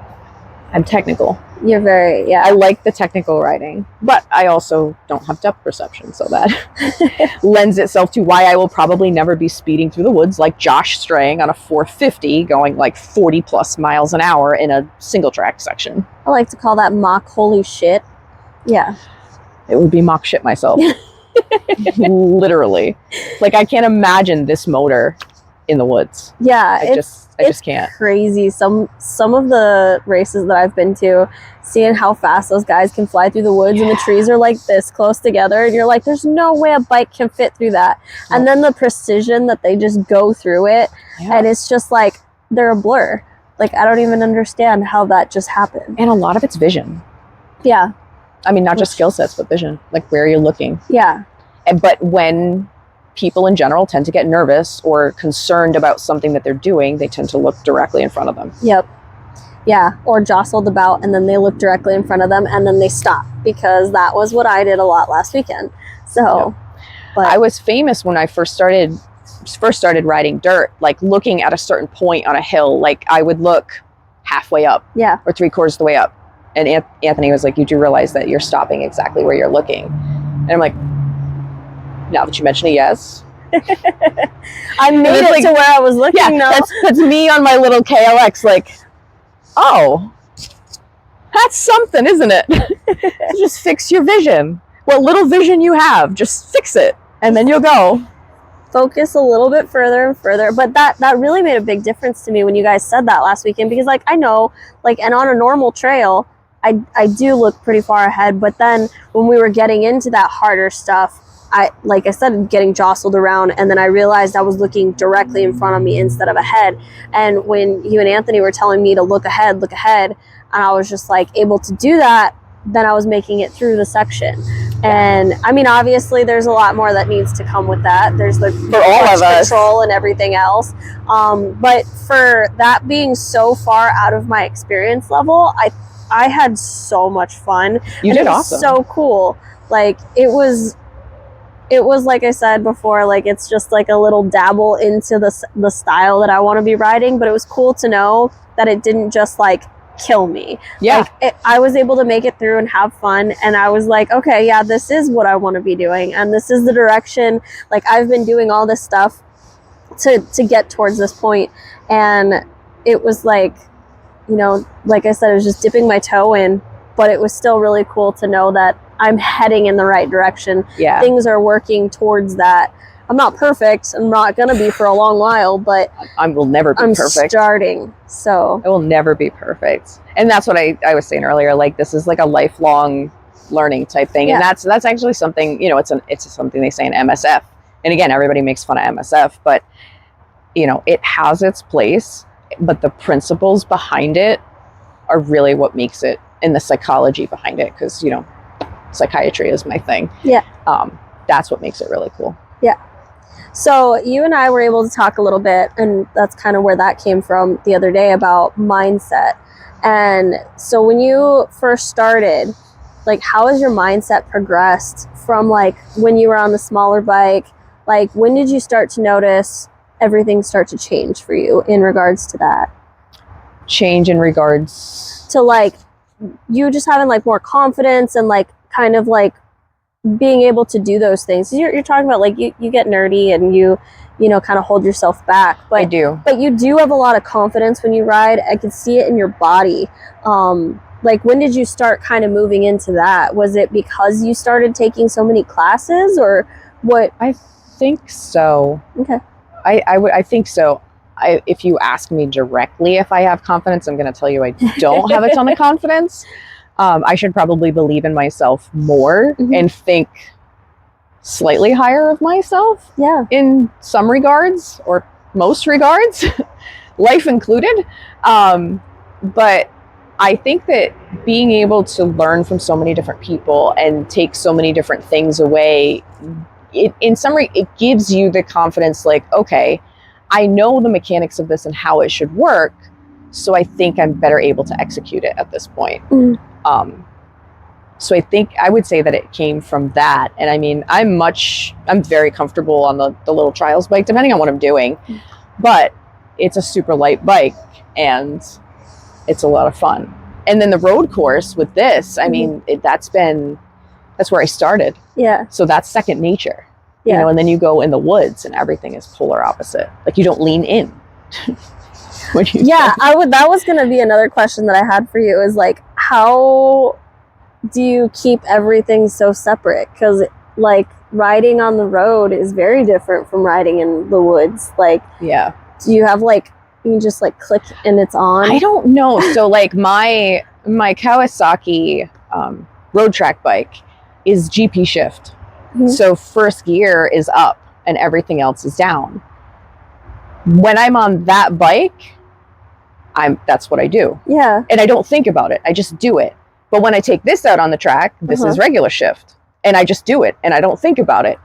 Speaker 2: I'm technical.
Speaker 1: You're very,
Speaker 2: I like the technical riding, but I also don't have depth perception, so that lends itself to why I will probably never be speeding through the woods like Josh Strang on a 450 going like 40 plus miles an hour in a single track section.
Speaker 1: I like to call that mock holy shit. Yeah.
Speaker 2: It would be mock shit myself. Literally. Like, I can't imagine this motor in the woods.
Speaker 1: Yeah.
Speaker 2: I just can't.
Speaker 1: Crazy. Some of the races that I've been to, seeing how fast those guys can fly through the woods and the trees are like this close together and you're like, there's no way a bike can fit through that. Yeah. And then the precision that they just go through it, and it's just like they're a blur. Like, I don't even understand how that just happened.
Speaker 2: And a lot of it's vision.
Speaker 1: Yeah.
Speaker 2: I mean, not just skill sets, but vision. Like, where are you looking?
Speaker 1: Yeah.
Speaker 2: But when people in general tend to get nervous or concerned about something that they're doing, they tend to look directly in front of them.
Speaker 1: Yep. Yeah. Or jostled about, and then they look directly in front of them and then they stop, because that was what I did a lot last weekend. So, but
Speaker 2: I was famous when I first started riding dirt, like looking at a certain point on a hill, like I would look halfway up, or 3/4 of the way up. And Anthony was like, you do realize that you're stopping exactly where you're looking. And I'm like, now that you mention it, yes.
Speaker 1: I made it
Speaker 2: like,
Speaker 1: to where I was looking now.
Speaker 2: That's me on my little KLX, like, oh, that's something, isn't it? So just fix your vision. What little vision you have, just fix it, and then you'll go.
Speaker 1: Focus a little bit further and further. But that really made a big difference to me when you guys said that last weekend, because like I know, like, and on a normal trail, I do look pretty far ahead, but then when we were getting into that harder stuff, like I said, getting jostled around, and then I realized I was looking directly in front of me instead of ahead. And when you and Anthony were telling me to look ahead, and I was just like able to do that, then I was making it through the section. And I mean, obviously there's a lot more that needs to come with that. There's the
Speaker 2: for all of us
Speaker 1: control and everything else. But for that being so far out of my experience level, I had so much fun.
Speaker 2: You did awesome.
Speaker 1: So cool. Like it was like I said before, like it's just like a little dabble into the style that I want to be riding, but it was cool to know that it didn't just like kill me.
Speaker 2: Yeah.
Speaker 1: Like I was able to make it through and have fun, and I was like, okay, yeah, this is what I want to be doing, and this is the direction. Like I've been doing all this stuff to get towards this point, and it was like, you know, like I said, it was just dipping my toe in, but it was still really cool to know that I'm heading in the right direction.
Speaker 2: Yeah.
Speaker 1: Things are working towards that. I'm not perfect. I'm not going to be for a long while, but
Speaker 2: I will never be perfect.
Speaker 1: I'm starting. So
Speaker 2: I will never be perfect. And that's what I was saying earlier. Like this is like a lifelong learning type thing.
Speaker 1: Yeah.
Speaker 2: And that's actually something, you know, it's something they say in MSF. And again, everybody makes fun of MSF, but you know, it has its place, but the principles behind it are really what makes it, and the psychology behind it. 'Cause you know, psychiatry is my thing.
Speaker 1: Yeah.
Speaker 2: That's what makes it really cool.
Speaker 1: Yeah. So you and I were able to talk a little bit, and that's kind of where that came from the other day, about mindset. And so when you first started, like how has your mindset progressed from like when you were on the smaller bike? Like when did you start to notice everything start to change for you in regards to that?
Speaker 2: Change in regards
Speaker 1: to like you just having like more confidence and like kind of like being able to do those things. You're talking about like you get nerdy and you know, kind of hold yourself back. But
Speaker 2: I do.
Speaker 1: But you do have a lot of confidence when you ride. I can see it in your body. Like when did you start kind of moving into that? Was it because you started taking so many classes, or what?
Speaker 2: I think so.
Speaker 1: Okay.
Speaker 2: I think so. If you ask me directly if I have confidence, I'm going to tell you I don't have a ton of confidence. I should probably believe in myself more and think slightly higher of myself.
Speaker 1: Yeah.
Speaker 2: In some regards, or most regards, life included. But I think that being able to learn from so many different people and take so many different things away, in summary, it gives you the confidence, like, okay, I know the mechanics of this and how it should work, so I think I'm better able to execute it at this point. So I think I would say that it came from that. And I mean, I'm very comfortable on the little trials bike, depending on what I'm doing, but it's a super light bike and it's a lot of fun. And then the road course with this, I mean, that's where I started. Yeah. So that's second nature. Yeah. You know, and then you go in the woods and everything is polar opposite. Like you don't lean in. That was going to be another question that I had for you, is like, how do you keep everything so separate? Because like riding on the road is very different from riding in the woods. Like, yeah. Do you have like, you just like click and it's on? I don't know. So like my Kawasaki road track bike is GP shift. So first gear is up and everything else is down. When I'm on that bike, that's what I do. Yeah. And I don't think about it. I just do it. But when I take this out on the track, this is regular shift. And I just do it and I don't think about it.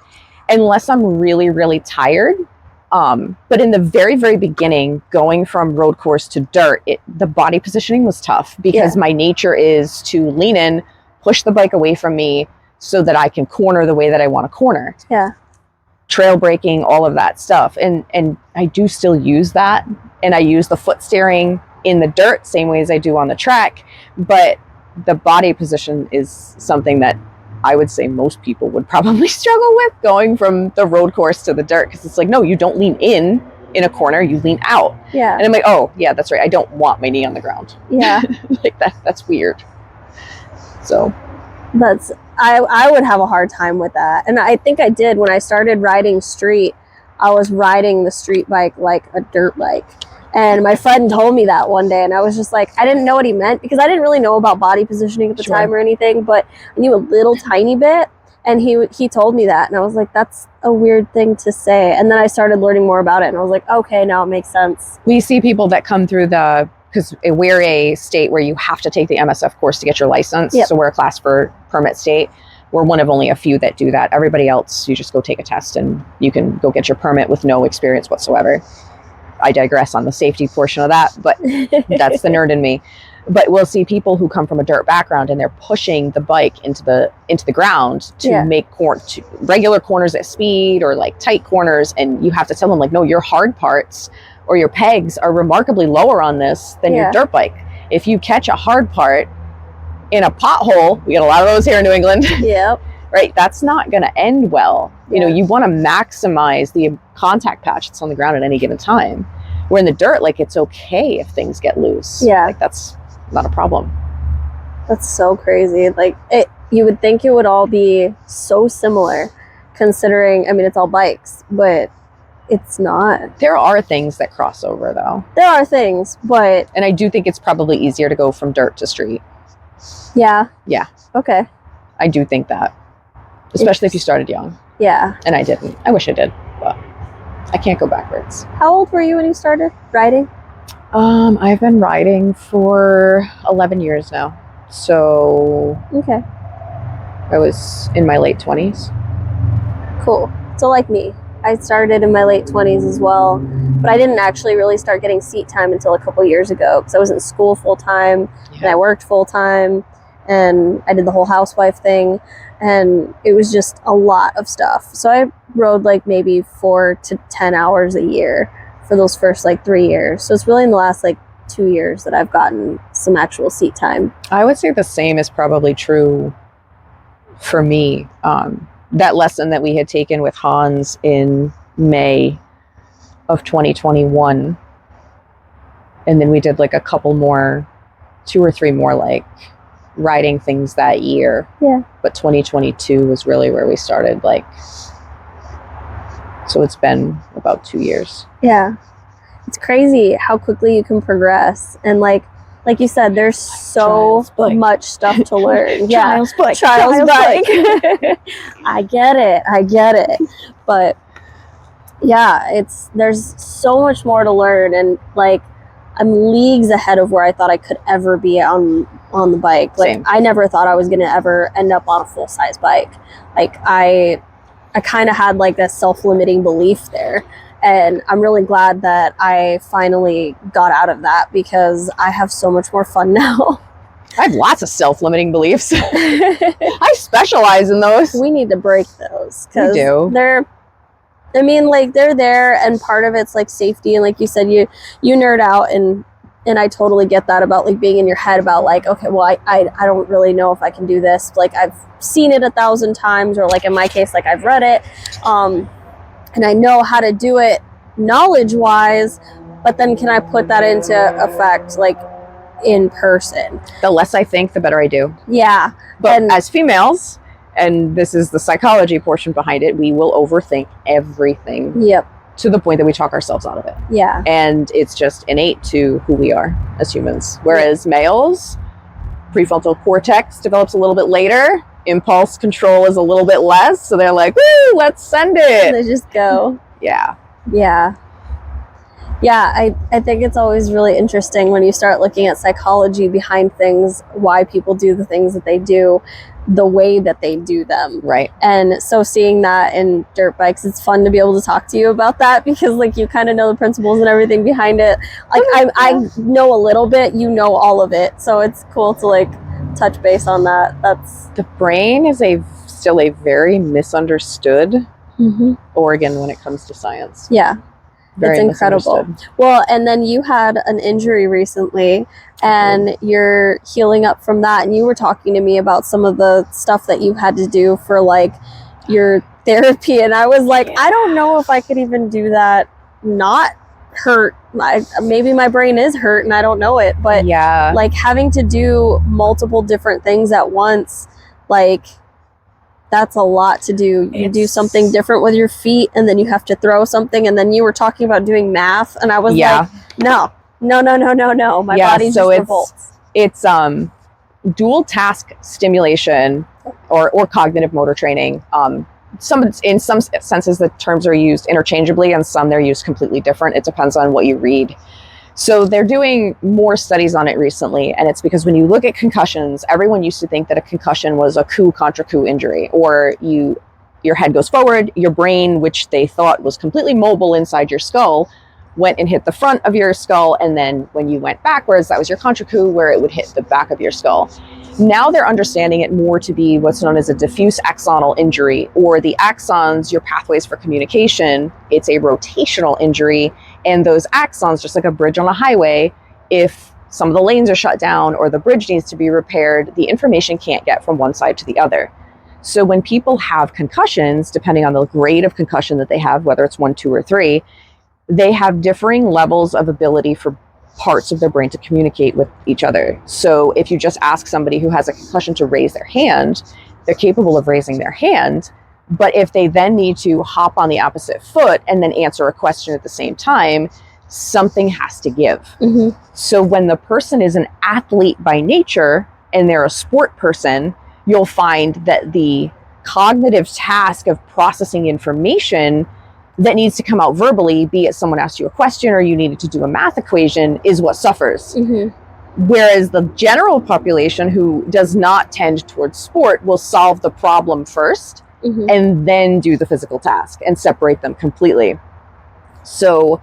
Speaker 2: Unless I'm really, really tired. But in the very, very beginning, going from road course to dirt, the body positioning was tough because my nature is to lean in, push the bike away from me, so that I can corner the way that I want to corner. Yeah. Trail braking, all of that stuff. And I do still use that. And I use the foot steering in the dirt, same way as I do on the track. But the body position is something that I would say most people would probably struggle with going from the road course to the dirt, because it's like, no, you don't lean in a corner, you lean out.
Speaker 1: Yeah.
Speaker 2: And I'm like, oh yeah, that's right, I don't want my knee on the ground.
Speaker 1: Yeah.
Speaker 2: Like that's weird. So
Speaker 1: I would have a hard time with that. And I think I did when I started riding street. I was riding the street bike like a dirt bike. And my friend told me that one day, and I was just like, I didn't know what he meant, because I didn't really know about body positioning at the time or anything, but I knew a little tiny bit. And he told me that, and I was like, that's a weird thing to say. And then I started learning more about it, and I was like, okay, now it makes sense.
Speaker 2: We see people that come through because we're a state where you have to take the MSF course to get your license.
Speaker 1: Yep.
Speaker 2: So we're a class for permit state. We're one of only a few that do that. Everybody else, you just go take a test and you can go get your permit with no experience whatsoever. I digress on the safety portion of that, but that's the nerd in me. But we'll see people who come from a dirt background and they're pushing the bike into the ground to make regular corners at speed, or like tight corners, and you have to tell them like, no, your hard parts or your pegs are remarkably lower on this than your dirt bike. If you catch a hard part in a pothole, we get a lot of those here in New England.
Speaker 1: Yep.
Speaker 2: Right, that's not going to end well. You know, you want to maximize the contact patch that's on the ground at any given time. Where in the dirt, like, it's okay if things get loose.
Speaker 1: Yeah.
Speaker 2: Like, that's not a problem.
Speaker 1: That's so crazy. Like, you would think it would all be so similar, considering, I mean, it's all bikes, but it's not.
Speaker 2: There are things that cross over, though.
Speaker 1: There are things, but...
Speaker 2: And I do think it's probably easier to go from dirt to street.
Speaker 1: Yeah.
Speaker 2: Yeah.
Speaker 1: Okay.
Speaker 2: I do think that. Especially if you started young.
Speaker 1: Yeah.
Speaker 2: And I didn't. I wish I did, but I can't go backwards.
Speaker 1: How old were you when you started riding?
Speaker 2: I've been riding for 11 years now. So
Speaker 1: okay.
Speaker 2: I was in my late 20s.
Speaker 1: Cool. So like me, I started in my late 20s as well, but I didn't actually really start getting seat time until a couple years ago, because I was in school full time and I worked full time and I did the whole housewife thing. And it was just a lot of stuff. So I rode like maybe 4 to 10 hours a year for those first like 3 years. So it's really in the last like 2 years that I've gotten some actual seat time.
Speaker 2: I would say the same is probably true for me. That lesson that we had taken with Hans in May of 2021. And then we did like a couple more, 2 or 3 more like riding things that year.
Speaker 1: Yeah.
Speaker 2: But 2022 was really where we started, like, so it's been about 2 years.
Speaker 1: Yeah. It's crazy how quickly you can progress. And like you said, there's so much stuff to learn.
Speaker 2: Child's bike.
Speaker 1: Child's bike. I get it. But yeah, there's so much more to learn, and like I'm leagues ahead of where I thought I could ever be on the bike. Like
Speaker 2: Same.
Speaker 1: I never thought I was going to ever end up on a full-size bike. Like I kind of had like a self-limiting belief there, and I'm really glad that I finally got out of that, because I have so much more fun now.
Speaker 2: I have lots of self-limiting beliefs. I specialize in those.
Speaker 1: We need to break those,
Speaker 2: We do.
Speaker 1: they're there, and part of it's like safety, and like you said, you nerd out, and I totally get that about like being in your head about like, okay, well, I don't really know if I can do this. Like I've seen it 1,000 times, or like in my case, like I've read it, and I know how to do it knowledge-wise, but then can I put that into effect like in person?
Speaker 2: The less I think, the better I do.
Speaker 1: Yeah.
Speaker 2: But as females, and this is the psychology portion behind it, we will overthink everything.
Speaker 1: Yep.
Speaker 2: To the point that we talk ourselves out of it.
Speaker 1: Yeah.
Speaker 2: And it's just innate to who we are as humans. Whereas males, prefrontal cortex develops a little bit later. Impulse control is a little bit less. So they're like, woo, let's send it.
Speaker 1: They just go.
Speaker 2: Yeah.
Speaker 1: Yeah. Yeah, I think it's always really interesting when you start looking at psychology behind things, why people do the things that they do, the way that they do them.
Speaker 2: Right.
Speaker 1: And so seeing that in dirt bikes, it's fun to be able to talk to you about that, because like you kind of know the principles and everything behind it. Like I know a little bit, you know all of it. So it's cool to like touch base on that. The
Speaker 2: brain is still a very misunderstood organ when it comes to science.
Speaker 1: Yeah.
Speaker 2: Very
Speaker 1: It's incredible.
Speaker 2: misunderstood.
Speaker 1: Well, and then you had an injury recently and you're healing up from that. And you were talking to me about some of the stuff that you had to do for like your therapy. And I was like, I don't know if I could even do that not hurt. Maybe my brain is hurt and I don't know it. But
Speaker 2: Yeah.
Speaker 1: like having to do multiple different things at once, like that's a lot to do. You do something different with your feet and then you have to throw something, and then you were talking about doing math and I was like, no. My body just revolts.
Speaker 2: It's dual task stimulation or cognitive motor training. In some senses the terms are used interchangeably, and some they're used completely different. It depends on what you read. So they're doing more studies on it recently, and it's because when you look at concussions, everyone used to think that a concussion was a coup contra coup injury, or your head goes forward, your brain, which they thought was completely mobile inside your skull, went and hit the front of your skull, and then when you went backwards, that was your contra coup, where it would hit the back of your skull. Now they're understanding it more to be what's known as a diffuse axonal injury, or the axons, your pathways for communication, it's a rotational injury. And those axons, just like a bridge on a highway, if some of the lanes are shut down or the bridge needs to be repaired, the information can't get from one side to the other. So when people have concussions, depending on the grade of concussion that they have, whether it's 1, 2, or 3, they have differing levels of ability for parts of their brain to communicate with each other. So if you just ask somebody who has a concussion to raise their hand, they're capable of raising their hand. But if they then need to hop on the opposite foot and then answer a question at the same time, something has to give.
Speaker 1: Mm-hmm.
Speaker 2: So when the person is an athlete by nature and they're a sport person, you'll find that the cognitive task of processing information that needs to come out verbally, be it someone asked you a question or you needed to do a math equation, is what suffers.
Speaker 1: Mm-hmm.
Speaker 2: Whereas the general population who does not tend towards sport will solve the problem first, mm-hmm. and then do the physical task and separate them completely. So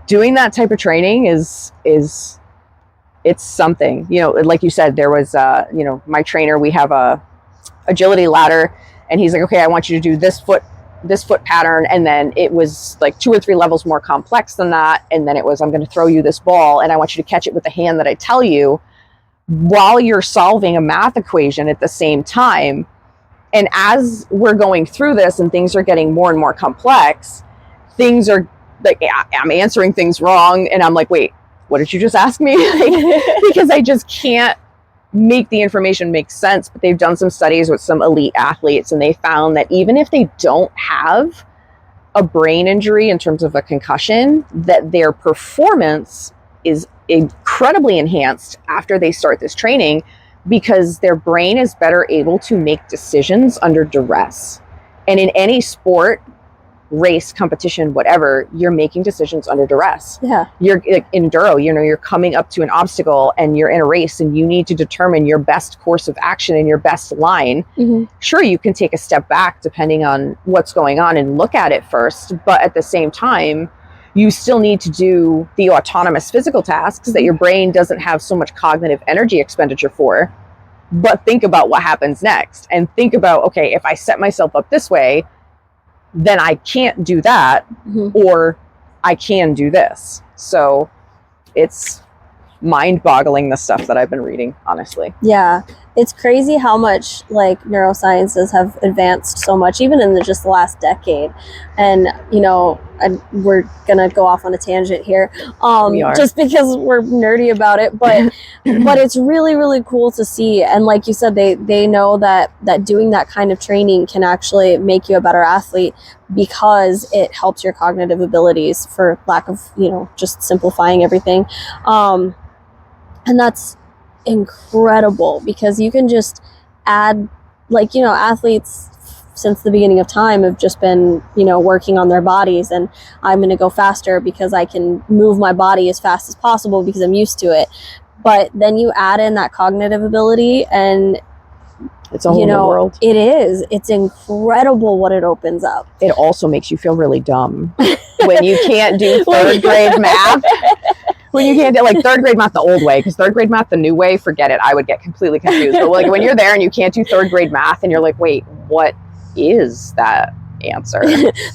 Speaker 2: doing that type of training is it's something. Like you said, there was my trainer, we have a agility ladder, and he's like, okay, I want you to do this foot pattern, and then it was like 2 or 3 levels more complex than that, and then it was, I'm going to throw you this ball and I want you to catch it with the hand that I tell you, while you're solving a math equation at the same time. And as we're going through this and things are getting more and more complex, things are like, I'm answering things wrong, and I'm like, wait, what did you just ask me? Because I just can't make the information make sense. But they've done some studies with some elite athletes, and they found that even if they don't have a brain injury in terms of a concussion, that their performance is incredibly enhanced after they start this training, because their brain is better able to make decisions under duress. And in any sport, race, competition, whatever, you're making decisions under duress.
Speaker 1: Yeah.
Speaker 2: You're like enduro, you're coming up to an obstacle and you're in a race and you need to determine your best course of action and your best line.
Speaker 1: Mm-hmm.
Speaker 2: Sure, you can take a step back depending on what's going on and look at it first, but at the same time, you still need to do the autonomous physical tasks that your brain doesn't have so much cognitive energy expenditure for. But think about what happens next, and think about, okay, if I set myself up this way, then I can't do that, mm-hmm. or I can do this. So it's mind-boggling, the stuff that I've been reading, honestly.
Speaker 1: Yeah. It's crazy how much like neurosciences have advanced so much, even in just the last decade. And, we're going to go off on a tangent here, just because we're nerdy about it. But but it's really, really cool to see. And like you said, they know that doing that kind of training can actually make you a better athlete, because it helps your cognitive abilities, for lack of, just simplifying everything. And that's incredible, because you can just add, athletes since the beginning of time have just been, working on their bodies, and I'm going to go faster because I can move my body as fast as possible because I'm used to it. But then you add in that cognitive ability, and
Speaker 2: it's a whole new world.
Speaker 1: It is. It's incredible what it opens up.
Speaker 2: It also makes you feel really dumb when you can't do third grade math. When you can't do like third grade math the old way, because third grade math the new way, forget it. I would get completely confused. But like when you're there and you can't do third grade math and you're like, wait, what is that? answer.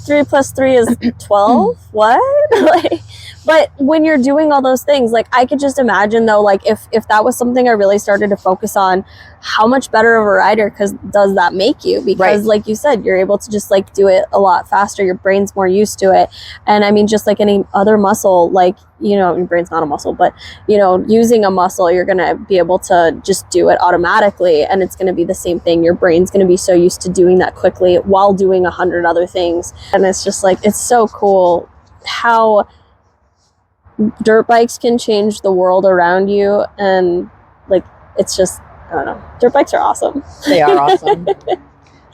Speaker 1: 3 plus 3 is 12. What? Like, but when you're doing all those things, like, I could just imagine though, like, if that was something I really started to focus on, how much better of a rider does that make you? Because like you said, you're able to just like do it a lot faster. Your brain's more used to it. And I mean, just like any other muscle, like, you know, your brain's not a muscle, but, you know, using a muscle, you're going to be able to just do it automatically. And it's going to be the same thing. Your brain's going to be so used to doing that quickly while doing 100 other things. And it's just like, it's so cool how dirt bikes can change the world around you. And like, it's just, I don't know. Dirt bikes are awesome.
Speaker 2: They are awesome.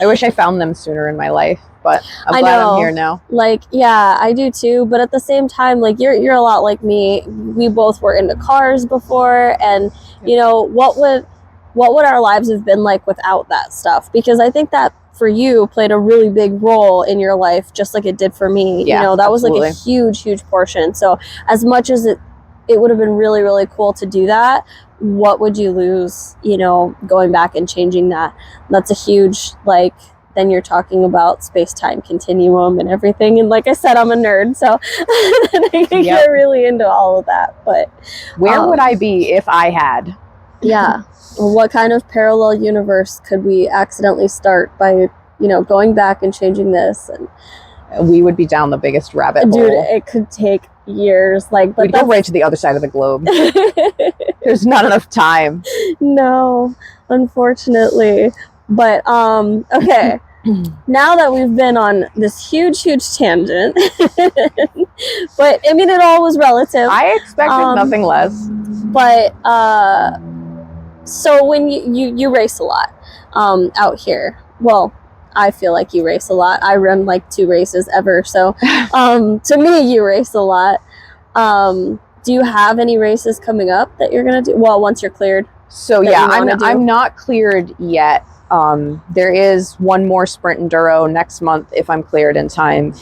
Speaker 2: I wish I found them sooner in my life, but I'm glad I'm here now.
Speaker 1: Like, yeah, I do too. But at the same time, like, you're a lot like me. We both were into cars before, and you know, what would our lives have been like without that stuff? Because I think that for you played a really big role in your life, just like it did for me.
Speaker 2: Yeah,
Speaker 1: you know, that
Speaker 2: absolutely.
Speaker 1: was like a huge portion. So as much as it would have been really cool to do that, what would you lose, you know, going back and changing that? That's a huge, like, then you're talking about space-time continuum and everything. And like I said, I'm a nerd, so I get really into all of that. But
Speaker 2: where would I be if I had?
Speaker 1: Yeah. What kind of parallel universe could we accidentally start by, you know, going back and changing this? And
Speaker 2: we would be down the biggest rabbit hole.
Speaker 1: Dude, it could take years. Like, but
Speaker 2: we'd go right to the other side of the globe. There's not enough time. No,
Speaker 1: unfortunately. But okay. Now that we've been on this huge tangent, but I mean, it all was relative.
Speaker 2: I expected nothing less.
Speaker 1: But so when you race a lot out here, well, I feel like you race a lot. I run like 2 races ever, so to me, you race a lot. Do you have any races coming up that you're gonna do? Well, once you're cleared.
Speaker 2: So yeah, I'm not cleared yet. There is one more sprint enduro next month if I'm cleared in time.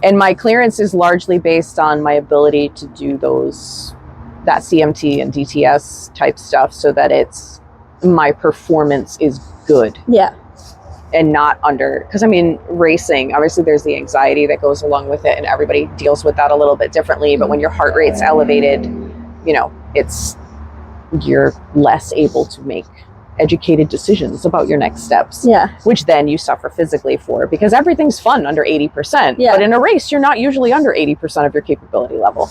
Speaker 2: And my clearance is largely based on my ability to do that CMT and DTS type stuff, so that my performance is good.
Speaker 1: Yeah.
Speaker 2: And not under, because I mean, racing, obviously there's the anxiety that goes along with it, and everybody deals with that a little bit differently. But when your heart rate's elevated, you know, you're less able to make educated decisions about your next steps.
Speaker 1: Yeah.
Speaker 2: Which then you suffer physically for, because everything's fun under 80%.
Speaker 1: Yeah.
Speaker 2: But in a race, you're not usually under 80% of your capability level.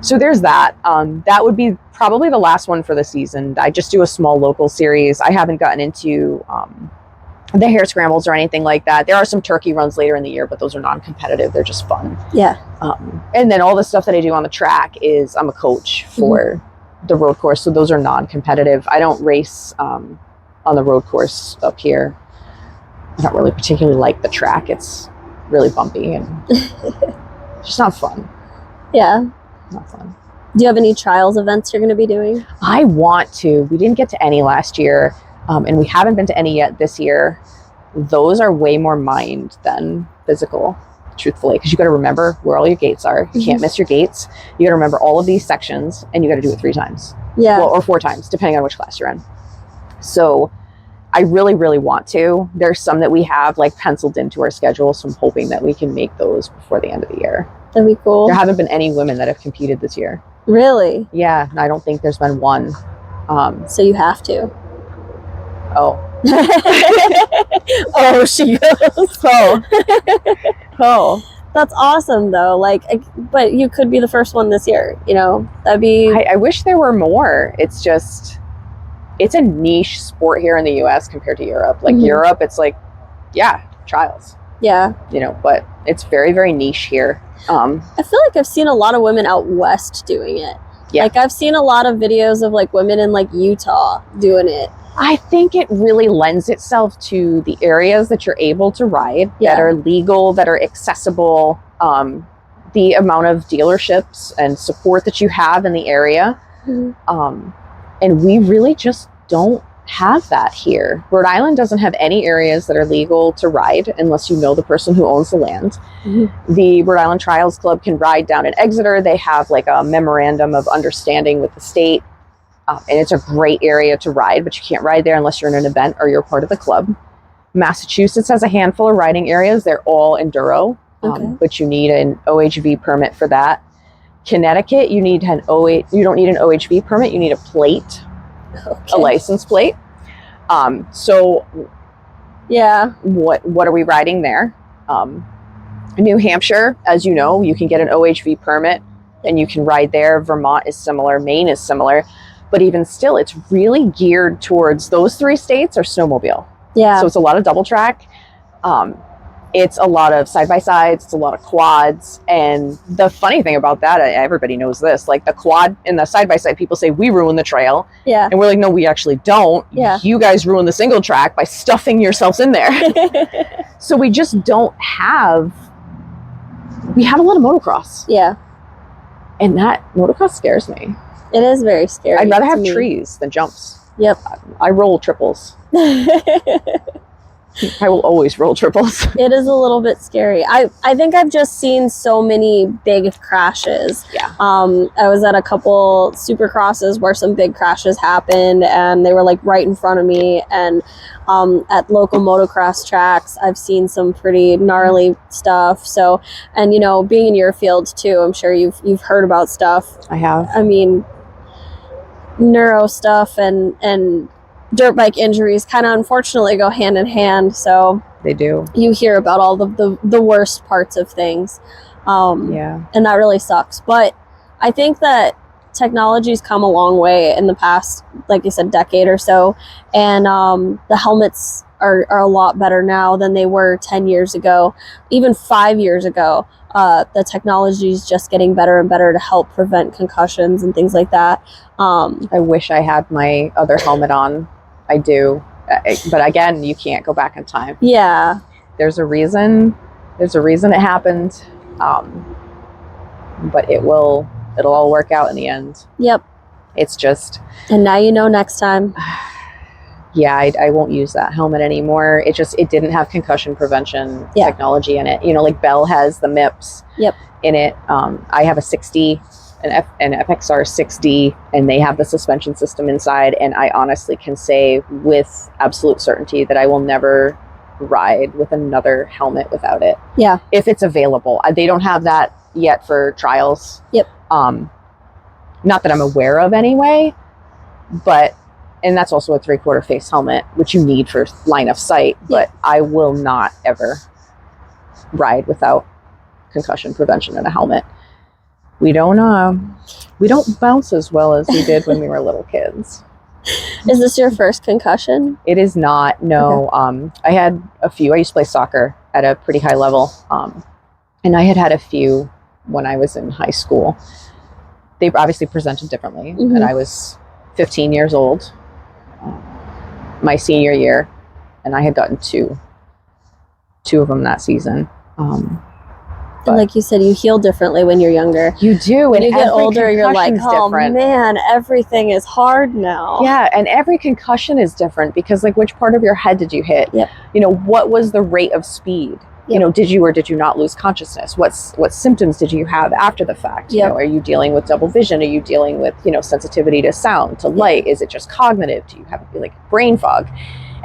Speaker 2: So there's that. That would be probably the last one for the season. I just do a small local series. I haven't gotten into the hair scrambles or anything like that. There are some turkey runs later in the year, but those are non-competitive. They're just fun.
Speaker 1: Yeah.
Speaker 2: And then all the stuff that I do on the track is I'm a coach for the road course. So those are non-competitive. I don't race on the road course up here. I don't really particularly like the track. It's really bumpy and it's just not fun.
Speaker 1: Yeah.
Speaker 2: Not fun.
Speaker 1: Do you have any trials events you're going to be doing?
Speaker 2: I want to. We didn't get to any last year. And we haven't been to any yet this year. Those are way more mind than physical, truthfully, because you got to remember where all your gates are. You can't miss your gates. You got to remember all of these sections, and you got to do it 3 times.
Speaker 1: Yeah.
Speaker 2: Well, or 4 times, depending on which class you're in. So I really want to. There's some that we have like penciled into our schedule, so I'm hoping that we can make those before the end of the year.
Speaker 1: That'd be cool.
Speaker 2: There haven't been any women that have competed this year.
Speaker 1: Really?
Speaker 2: Yeah, I don't think there's been one.
Speaker 1: So you have to.
Speaker 2: Oh.
Speaker 1: Oh, she goes.
Speaker 2: Oh.
Speaker 1: That's awesome, though. Like, but you could be the first one this year. You know, that'd be.
Speaker 2: I wish there were more. It's just, it's a niche sport here in the U.S. compared to Europe. Like Europe, it's like, yeah, trials.
Speaker 1: Yeah.
Speaker 2: You know, but it's very niche here.
Speaker 1: I feel like I've seen a lot of women out west doing it.
Speaker 2: Yeah.
Speaker 1: Like I've seen a lot of videos of like women in like Utah doing it.
Speaker 2: I think it really lends itself to the areas that you're able to ride, that are legal, that are accessible, the amount of dealerships and support that you have in the area. And we really just don't have that here. Rhode Island doesn't have any areas that are legal to ride unless you know the person who owns the land. The Rhode Island Trials Club can ride down in Exeter. They have like a memorandum of understanding with the state. And it's a great area to ride, but you can't ride there unless you're in an event or you're part of the club. Massachusetts has a handful of riding areas. They're all enduro, but you need an OHV permit for that. Connecticut, you don't need an OHV permit. You need a plate, a license plate. So
Speaker 1: yeah,
Speaker 2: what are we riding there? New Hampshire, as you know, you can get an OHV permit and you can ride there. Vermont is similar. Maine is similar. But even still, it's really geared towards those 3 states are snowmobile.
Speaker 1: Yeah.
Speaker 2: So it's a lot of double track. It's a lot of side-by-sides. It's a lot of quads. And the funny thing about that, everybody knows this, like the quad and the side-by-side, people say we ruin the trail.
Speaker 1: Yeah.
Speaker 2: And we're like, no, we actually don't.
Speaker 1: Yeah.
Speaker 2: You guys ruin the single track by stuffing yourselves in there. So we just don't have, we have a lot of motocross.
Speaker 1: Yeah.
Speaker 2: And that motocross scares me.
Speaker 1: It is very scary.
Speaker 2: I'd rather have trees than jumps.
Speaker 1: Yep.
Speaker 2: I roll triples. I will always roll triples.
Speaker 1: It is a little bit scary. I think I've just seen so many big crashes.
Speaker 2: Yeah.
Speaker 1: I was at a couple supercrosses where some big crashes happened and they were like right in front of me. And at local motocross tracks, I've seen some pretty gnarly stuff. So, and you know, being in your field too, I'm sure you've heard about stuff.
Speaker 2: I have.
Speaker 1: I mean, neuro stuff and dirt bike injuries kind of unfortunately go hand in hand. So
Speaker 2: they do.
Speaker 1: You hear about all the worst parts of things.
Speaker 2: Yeah.
Speaker 1: And that really sucks. But I think that technology's come a long way in the past, like you said, decade or so. And the helmets are a lot better now than they were 10 years ago, even 5 years ago. The technology is just getting better and better to help prevent concussions and things like that.
Speaker 2: I wish I had my other helmet on. I do. But again, you can't go back in time.
Speaker 1: Yeah.
Speaker 2: There's a reason it happened. But it'll all work out in the end.
Speaker 1: Yep.
Speaker 2: It's just.
Speaker 1: And now you know next time.
Speaker 2: Yeah, I won't use that helmet anymore. It didn't have concussion prevention technology in it. You know, like Bell has the MIPS in it. I have a 60, an FXR 60, and they have the suspension system inside. And I honestly can say with absolute certainty that I will never ride with another helmet without it.
Speaker 1: Yeah.
Speaker 2: If it's available. They don't have that yet for trials.
Speaker 1: Yep.
Speaker 2: Not that I'm aware of anyway, but. And that's also a 3/4 face helmet, which you need for line of sight. But I will not ever ride without concussion prevention and a helmet. We don't bounce as well as we did when we were little kids.
Speaker 1: Is this your first concussion?
Speaker 2: It is not. No. Okay. I had a few. I used to play soccer at a pretty high level, and I had a few when I was in high school. They obviously presented differently, and I was 15 years old. My senior year, and I had gotten two of them that season.
Speaker 1: And like you said, you heal differently when you're younger.
Speaker 2: You do.
Speaker 1: When you get older, you're like, oh man, everything is hard now.
Speaker 2: Yeah, and every concussion is different because like which part of your head did you hit?
Speaker 1: Yep.
Speaker 2: You know, what was the rate of speed? Yep. You know, did you or did you not lose consciousness? What symptoms did you have after the fact? You know, are you dealing with double vision? Are you dealing with, you know, sensitivity to sound, to light? Is it just cognitive? Do you have like brain fog?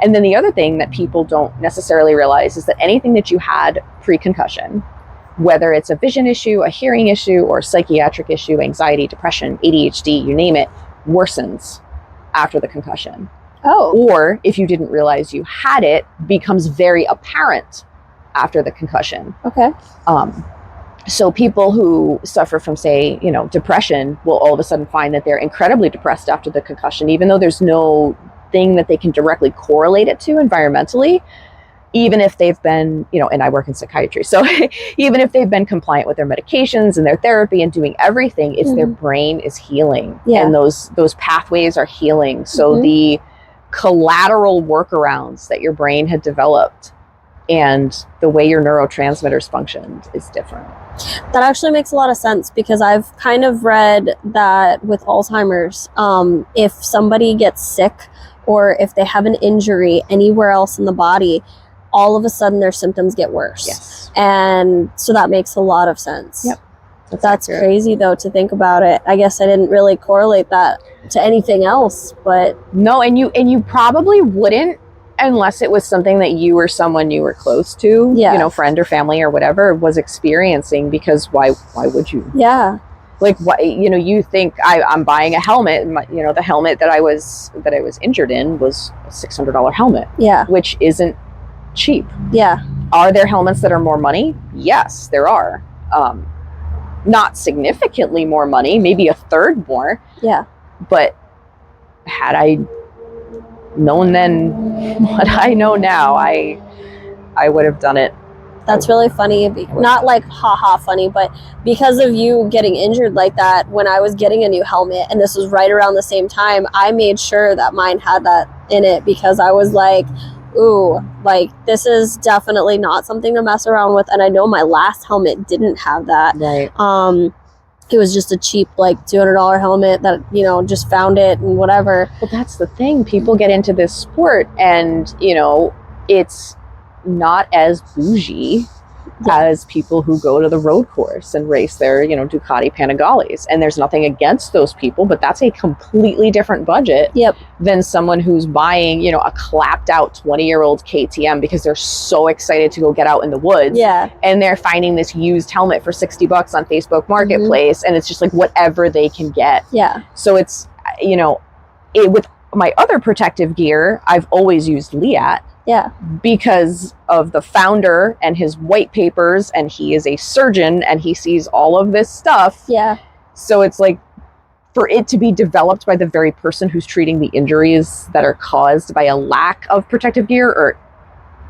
Speaker 2: And then the other thing that people don't necessarily realize is that anything that you had pre-concussion, whether it's a vision issue, a hearing issue, or a psychiatric issue, anxiety, depression, ADHD, you name it, worsens after the concussion.
Speaker 1: Oh.
Speaker 2: Or if you didn't realize you had it, becomes very apparent after the concussion.
Speaker 1: Okay.
Speaker 2: So people who suffer from, say, you know, depression will all of a sudden find that they're incredibly depressed after the concussion, even though there's no thing that they can directly correlate it to environmentally, even if they've been, you know, and I work in psychiatry. So even if they've been compliant with their medications and their therapy and doing everything, it's their brain is healing and those pathways are healing. So the collateral workarounds that your brain had developed and the way your neurotransmitters functioned is different.
Speaker 1: That actually makes a lot of sense because I've kind of read that with Alzheimer's, if somebody gets sick or if they have an injury anywhere else in the body, all of a sudden their symptoms get worse.
Speaker 2: Yes. And
Speaker 1: so that makes a lot of sense.
Speaker 2: Yep.
Speaker 1: That's crazy though to think about it. I guess I didn't really correlate that to anything else, but
Speaker 2: no, and you probably wouldn't unless it was something that you or someone you were close to,
Speaker 1: Yeah.
Speaker 2: you know, friend or family or whatever, was experiencing, because why would you?
Speaker 1: Yeah.
Speaker 2: Like, what, you know, you think I'm buying a helmet, and you know, the helmet that I was injured in was a $600 helmet.
Speaker 1: Yeah.
Speaker 2: Which isn't cheap.
Speaker 1: Yeah.
Speaker 2: Are there helmets that are more money? Yes, there are. Not significantly more money, maybe a third more.
Speaker 1: Yeah.
Speaker 2: But had I known then what I know now, I would have done it.
Speaker 1: That's really funny. Not like haha funny, but because of you getting injured like that, when I was getting a new helmet, and this was right around the same time, I made sure that mine had that in it, because I was like, ooh, like, this is definitely not something to mess around with. And I know my last helmet didn't have that.
Speaker 2: Right.
Speaker 1: It was just a cheap, like, $200 helmet that, you know, just found it and whatever.
Speaker 2: Well, that's the thing. People get into this sport and, you know, it's not as bougie as people who go to the road course and race their, you know, Ducati Panigales. And there's nothing against those people, but that's a completely different budget than someone who's buying, you know, a clapped out 20-year-old KTM because they're so excited to go get out in the woods.
Speaker 1: Yeah.
Speaker 2: And they're finding this used helmet for $60 on Facebook Marketplace. And it's just like whatever they can get.
Speaker 1: Yeah.
Speaker 2: So it's, you know, with my other protective gear, I've always used Liat.
Speaker 1: Yeah.
Speaker 2: Because of the founder and his white papers, and he is a surgeon and he sees all of this stuff. Yeah. So it's like, for it to be developed by the very person who's treating the injuries that are caused by a lack of protective gear, or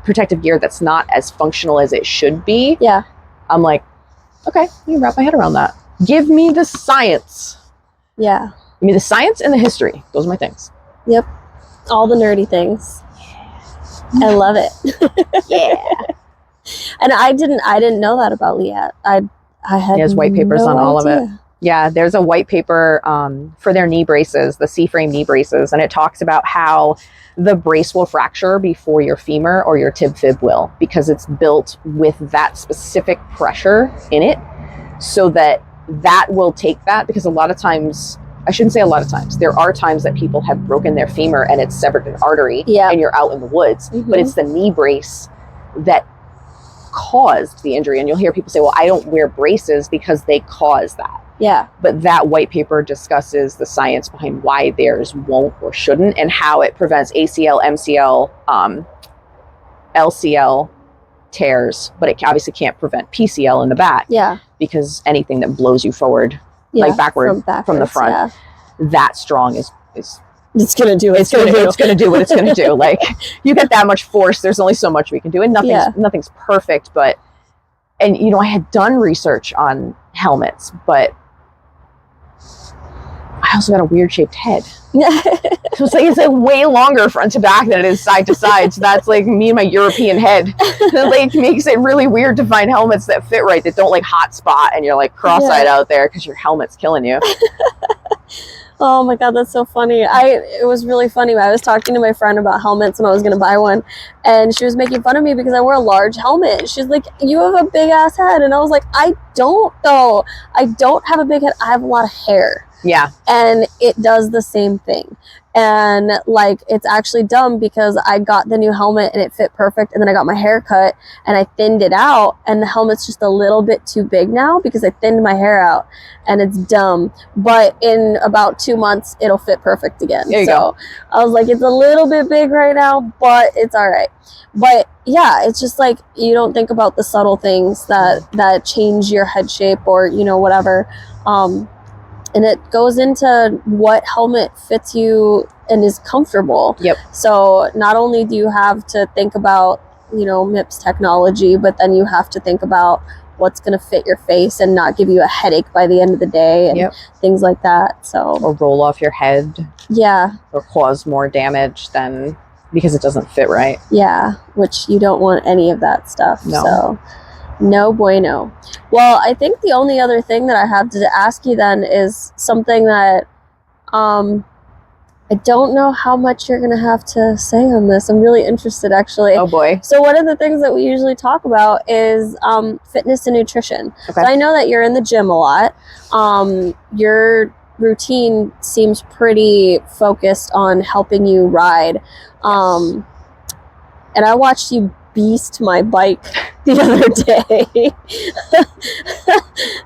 Speaker 2: protective gear that's not as functional as it should be. Yeah. I'm like, okay, let me wrap my head around that. Give me the science. Yeah. Give me the science and the history. Those are my things. Yep.
Speaker 1: All the nerdy things. I love it. Yeah. And I didn't know that about Liat. I had
Speaker 2: There's white papers on all of it. Yeah, there's a white paper for their knee braces, the C-frame knee braces, and it talks about how the brace will fracture before your femur or your tib fib will, because it's built with that specific pressure in it, so that will take that, because a lot of times, I shouldn't say a lot of times, there are times that people have broken their femur and it's severed an artery and you're out in the woods, but it's the knee brace that caused the injury. And you'll hear people say, well, I don't wear braces because they cause that. Yeah. But that white paper discusses the science behind why theirs won't or shouldn't, and how it prevents ACL, MCL, LCL tears, but it obviously can't prevent PCL in the back. Yeah. Because anything that blows you forward, like backward from the front, that strong is it's gonna do it's gonna do what it's gonna do. Like, you get that much force, there's only so much we can do, and nothing's perfect. But, and you know, I had done research on helmets, but I also got a weird shaped head. So it's like way longer front to back than it is side to side. So that's like me and my European head. It like makes it really weird to find helmets that fit right, that don't like hot spot and you're like cross-eyed out there because your helmet's killing you.
Speaker 1: Oh my God, that's so funny. It was really funny. I was talking to my friend about helmets and I was going to buy one, and she was making fun of me because I wear a large helmet. She's like, you have a big ass head. And I was like, I don't though. I don't have a big head. I have a lot of hair. Yeah. And it does the same thing. And like, it's actually dumb because I got the new helmet and it fit perfect. And then I got my hair cut and I thinned it out, and the helmet's just a little bit too big now because I thinned my hair out, and it's dumb. But in about 2 months, it'll fit perfect again. There you go. I was like, it's a little bit big right now, but it's all right. But yeah, it's just like, you don't think about the subtle things that change your head shape or, you know, whatever. And it goes into what helmet fits you and is comfortable. Yep. So not only do you have to think about, you know, MIPS technology, but then you have to think about what's going to fit your face and not give you a headache by the end of the day and things like that. So, or roll off your head. Yeah. Or cause more damage than because it doesn't fit right. Yeah. Which you don't want any of that stuff. No. So. No bueno. Well, I think the only other thing that I have to ask you then is something that I don't know how much you're going to have to say on this. I'm really interested, actually. Oh, boy. So one of the things that we usually talk about is fitness and nutrition. Okay. So I know that you're in the gym a lot. Your routine seems pretty focused on helping you ride. and I watched you beast my bike the other day.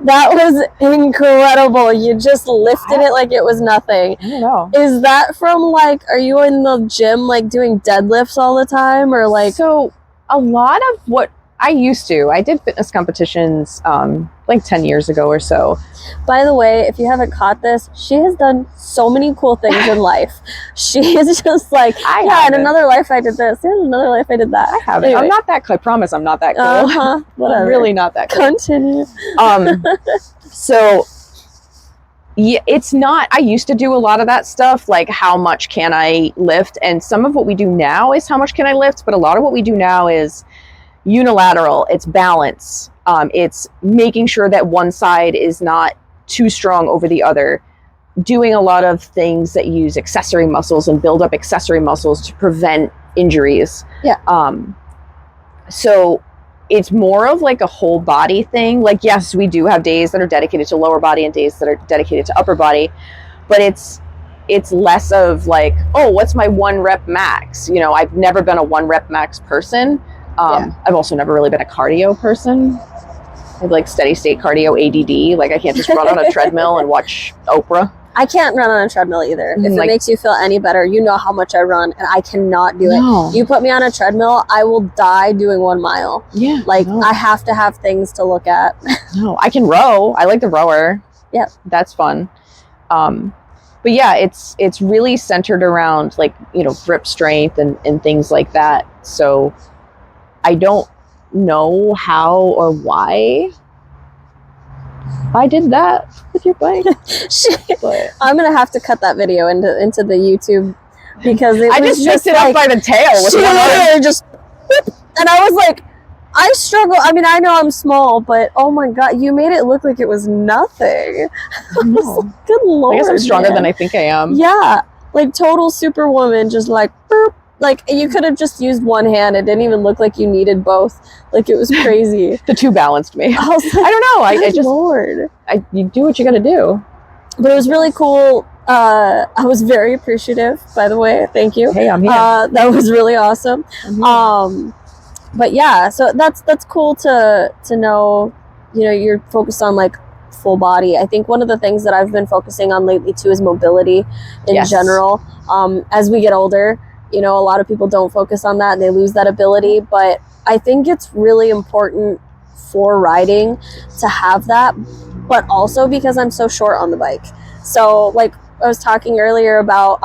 Speaker 1: That was incredible. You just lifted it like it was nothing.
Speaker 2: I don't know.
Speaker 1: Is that from like, are you in the gym like doing deadlifts all the time, or like?
Speaker 2: So a lot of what I did fitness competitions like 10 years ago or so.
Speaker 1: By the way, if you haven't caught this, she has done so many cool things in life. She is just like, in another life I did this, in another life I did that.
Speaker 2: I haven't.
Speaker 1: Anyway.
Speaker 2: I'm not that cool. I promise I'm not that cool.
Speaker 1: Whatever.
Speaker 2: I'm really not that cool.
Speaker 1: Continue.
Speaker 2: So yeah, it's not, I used to do a lot of that stuff, like how much can I lift? And some of what we do now is how much can I lift? But a lot of what we do now is unilateral. It's balance. It's making sure that one side is not too strong over the other. Doing a lot of things that use accessory muscles and build up accessory muscles to prevent injuries.
Speaker 1: Yeah.
Speaker 2: So it's more of like a whole body thing. Like, yes, we do have days that are dedicated to lower body and days that are dedicated to upper body, but it's less of like, oh, what's my 1 rep max? You know, I've never been a 1 rep max person. I've also never really been a cardio person. I have like steady state cardio ADD. Like I can't just run on a treadmill and watch Oprah.
Speaker 1: I can't run on a treadmill either. If it makes you feel any better, you know how much I run, and I cannot do it. You put me on a treadmill, I will die doing 1 mile.
Speaker 2: Yeah.
Speaker 1: Like I have to have things to look at.
Speaker 2: No, I can row. I like the rower.
Speaker 1: Yeah.
Speaker 2: That's fun. But yeah, it's really centered around like, you know, grip strength and things like that. So I don't know how or why I did that with your bike. But
Speaker 1: I'm gonna have to cut that video into the YouTube, because
Speaker 2: I just picked it up by the tail with
Speaker 1: she literally just, and I was like, I struggle. I mean, I know I'm small, but oh my god, you made it look like it was nothing. I was like, good lord.
Speaker 2: I guess I'm stronger than I think I am.
Speaker 1: Yeah, like total superwoman, just like boop. Like you could have just used one hand. It didn't even look like you needed both. Like it was crazy.
Speaker 2: The two balanced me.
Speaker 1: I was like,
Speaker 2: I don't know. I just,
Speaker 1: Lord.
Speaker 2: You do what you got to do.
Speaker 1: But it was really cool. I was very appreciative, by the way. Thank you.
Speaker 2: Hey, I'm here.
Speaker 1: That was really awesome. But yeah, so that's cool to know. You know, you're focused on like full body. I think one of the things that I've been focusing on lately too is mobility in general. As we get older, you know, a lot of people don't focus on that and they lose that ability, but I think it's really important for riding to have that, but also because I'm so short on the bike. So like I was talking earlier about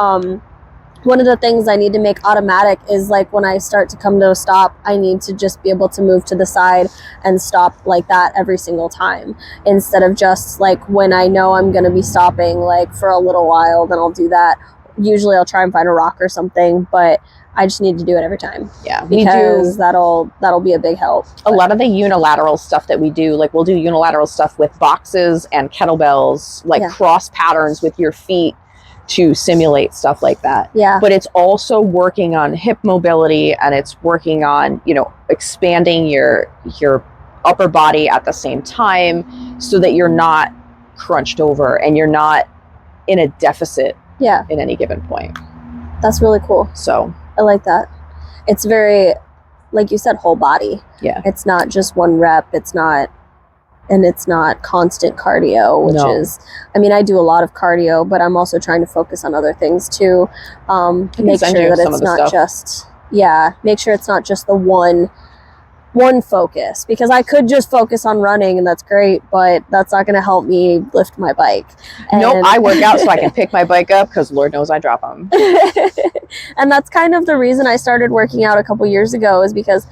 Speaker 1: one of the things I need to make automatic is like when I start to come to a stop, I need to just be able to move to the side and stop like that every single time, instead of just like when I know I'm going to be stopping like for a little while, then I'll do that. Usually I'll try and find a rock or something, but I just need to do it every time.
Speaker 2: Yeah,
Speaker 1: because that'll be a big help.
Speaker 2: A lot of the unilateral stuff that we do, like we'll do unilateral stuff with boxes and kettlebells, like cross patterns with your feet to simulate stuff like that.
Speaker 1: Yeah.
Speaker 2: But it's also working on hip mobility, and it's working on, you know, expanding your upper body at the same time so that you're not crunched over and you're not in a deficit in any given point.
Speaker 1: That's really cool.
Speaker 2: So
Speaker 1: I like that. It's very, like you said, whole body.
Speaker 2: Yeah.
Speaker 1: It's not just 1 rep. It's not constant cardio, which is, I mean, I do a lot of cardio, but I'm also trying to focus on other things too. Make sure that it's not just, make sure it's not just the one focus, because I could just focus on running and that's great, but that's not going to help me lift my bike.
Speaker 2: Nope, I work out so I can pick my bike up, because Lord knows I drop them.
Speaker 1: And that's kind of the reason I started working out a couple years ago, is because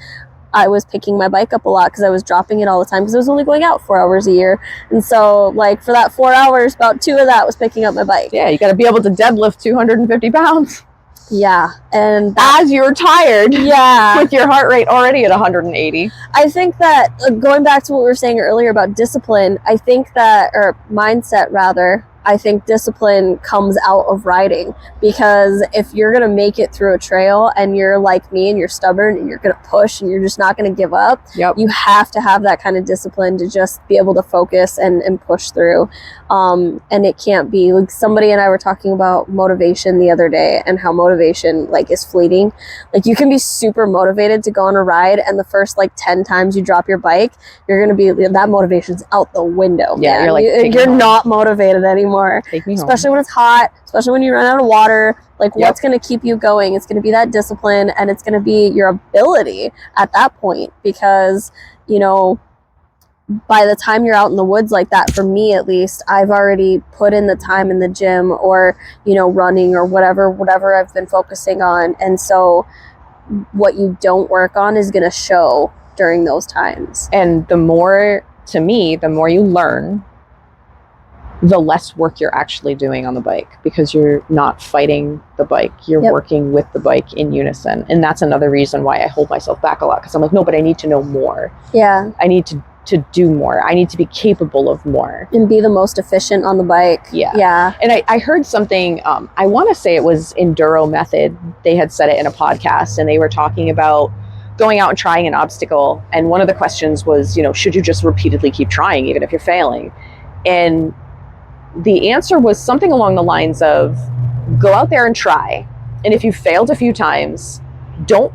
Speaker 1: I was picking my bike up a lot because I was dropping it all the time, because I was only going out 4 hours a year. And so like for that 4 hours, about 2 of that was picking up my bike.
Speaker 2: Yeah, you got to be able to deadlift 250 pounds.
Speaker 1: Yeah, and
Speaker 2: as you're tired, with your heart rate already at 180.
Speaker 1: I think that going back to what we were saying earlier about discipline, I think that, or mindset rather, I think discipline comes out of riding, because if you're going to make it through a trail and you're like me and you're stubborn and you're going to push and you're just not going to give up, you have to have that kind of discipline to just be able to focus and push through. And it can't be like, somebody and I were talking about motivation the other day and how motivation like is fleeting. Like you can be super motivated to go on a ride, and the first like 10 times you drop your bike, you're going to be, that motivation's out the window.
Speaker 2: Yeah,
Speaker 1: man. You're not motivated anymore, especially when it's hot, especially when you run out of water. Like what's going to keep you going? It's going to be that discipline, and it's going to be your ability at that point, because, you know, by the time you're out in the woods like that, for me at least, I've already put in the time in the gym or, you know, running or whatever I've been focusing on. And so what you don't work on is going to show during those times.
Speaker 2: And the more, to me, the more you learn, the less work you're actually doing on the bike, because you're not fighting the bike. You're working with the bike in unison. And that's another reason why I hold myself back a lot, because I'm like, no, but I need to know more.
Speaker 1: Yeah.
Speaker 2: I need to do more. I need to be capable of more.
Speaker 1: And be the most efficient on the bike.
Speaker 2: Yeah.
Speaker 1: Yeah.
Speaker 2: And I heard something, I want to say it was Enduro Method. They had said it in a podcast, and they were talking about going out and trying an obstacle. And one of the questions was, you know, should you just repeatedly keep trying even if you're failing? And the answer was something along the lines of, go out there and try. And if you failed a few times, don't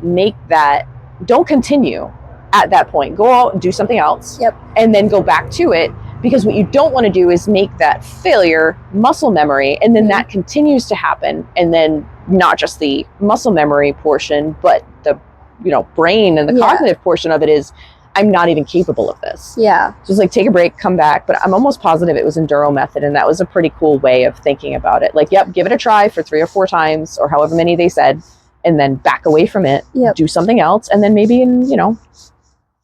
Speaker 2: continue at that point. Go out and do something else. And then go back to it, because what you don't want to do is make that failure muscle memory, and then that continues to happen. And then not just the muscle memory portion, but the, you know, brain and the cognitive portion of it is, I'm not even capable of this.
Speaker 1: Yeah.
Speaker 2: So it's like, take a break, come back. But I'm almost positive it was Enduro Method, and that was a pretty cool way of thinking about it. Like, give it a try for 3 or 4 times, or however many they said, and then back away from it, do something else, and then maybe in, you know,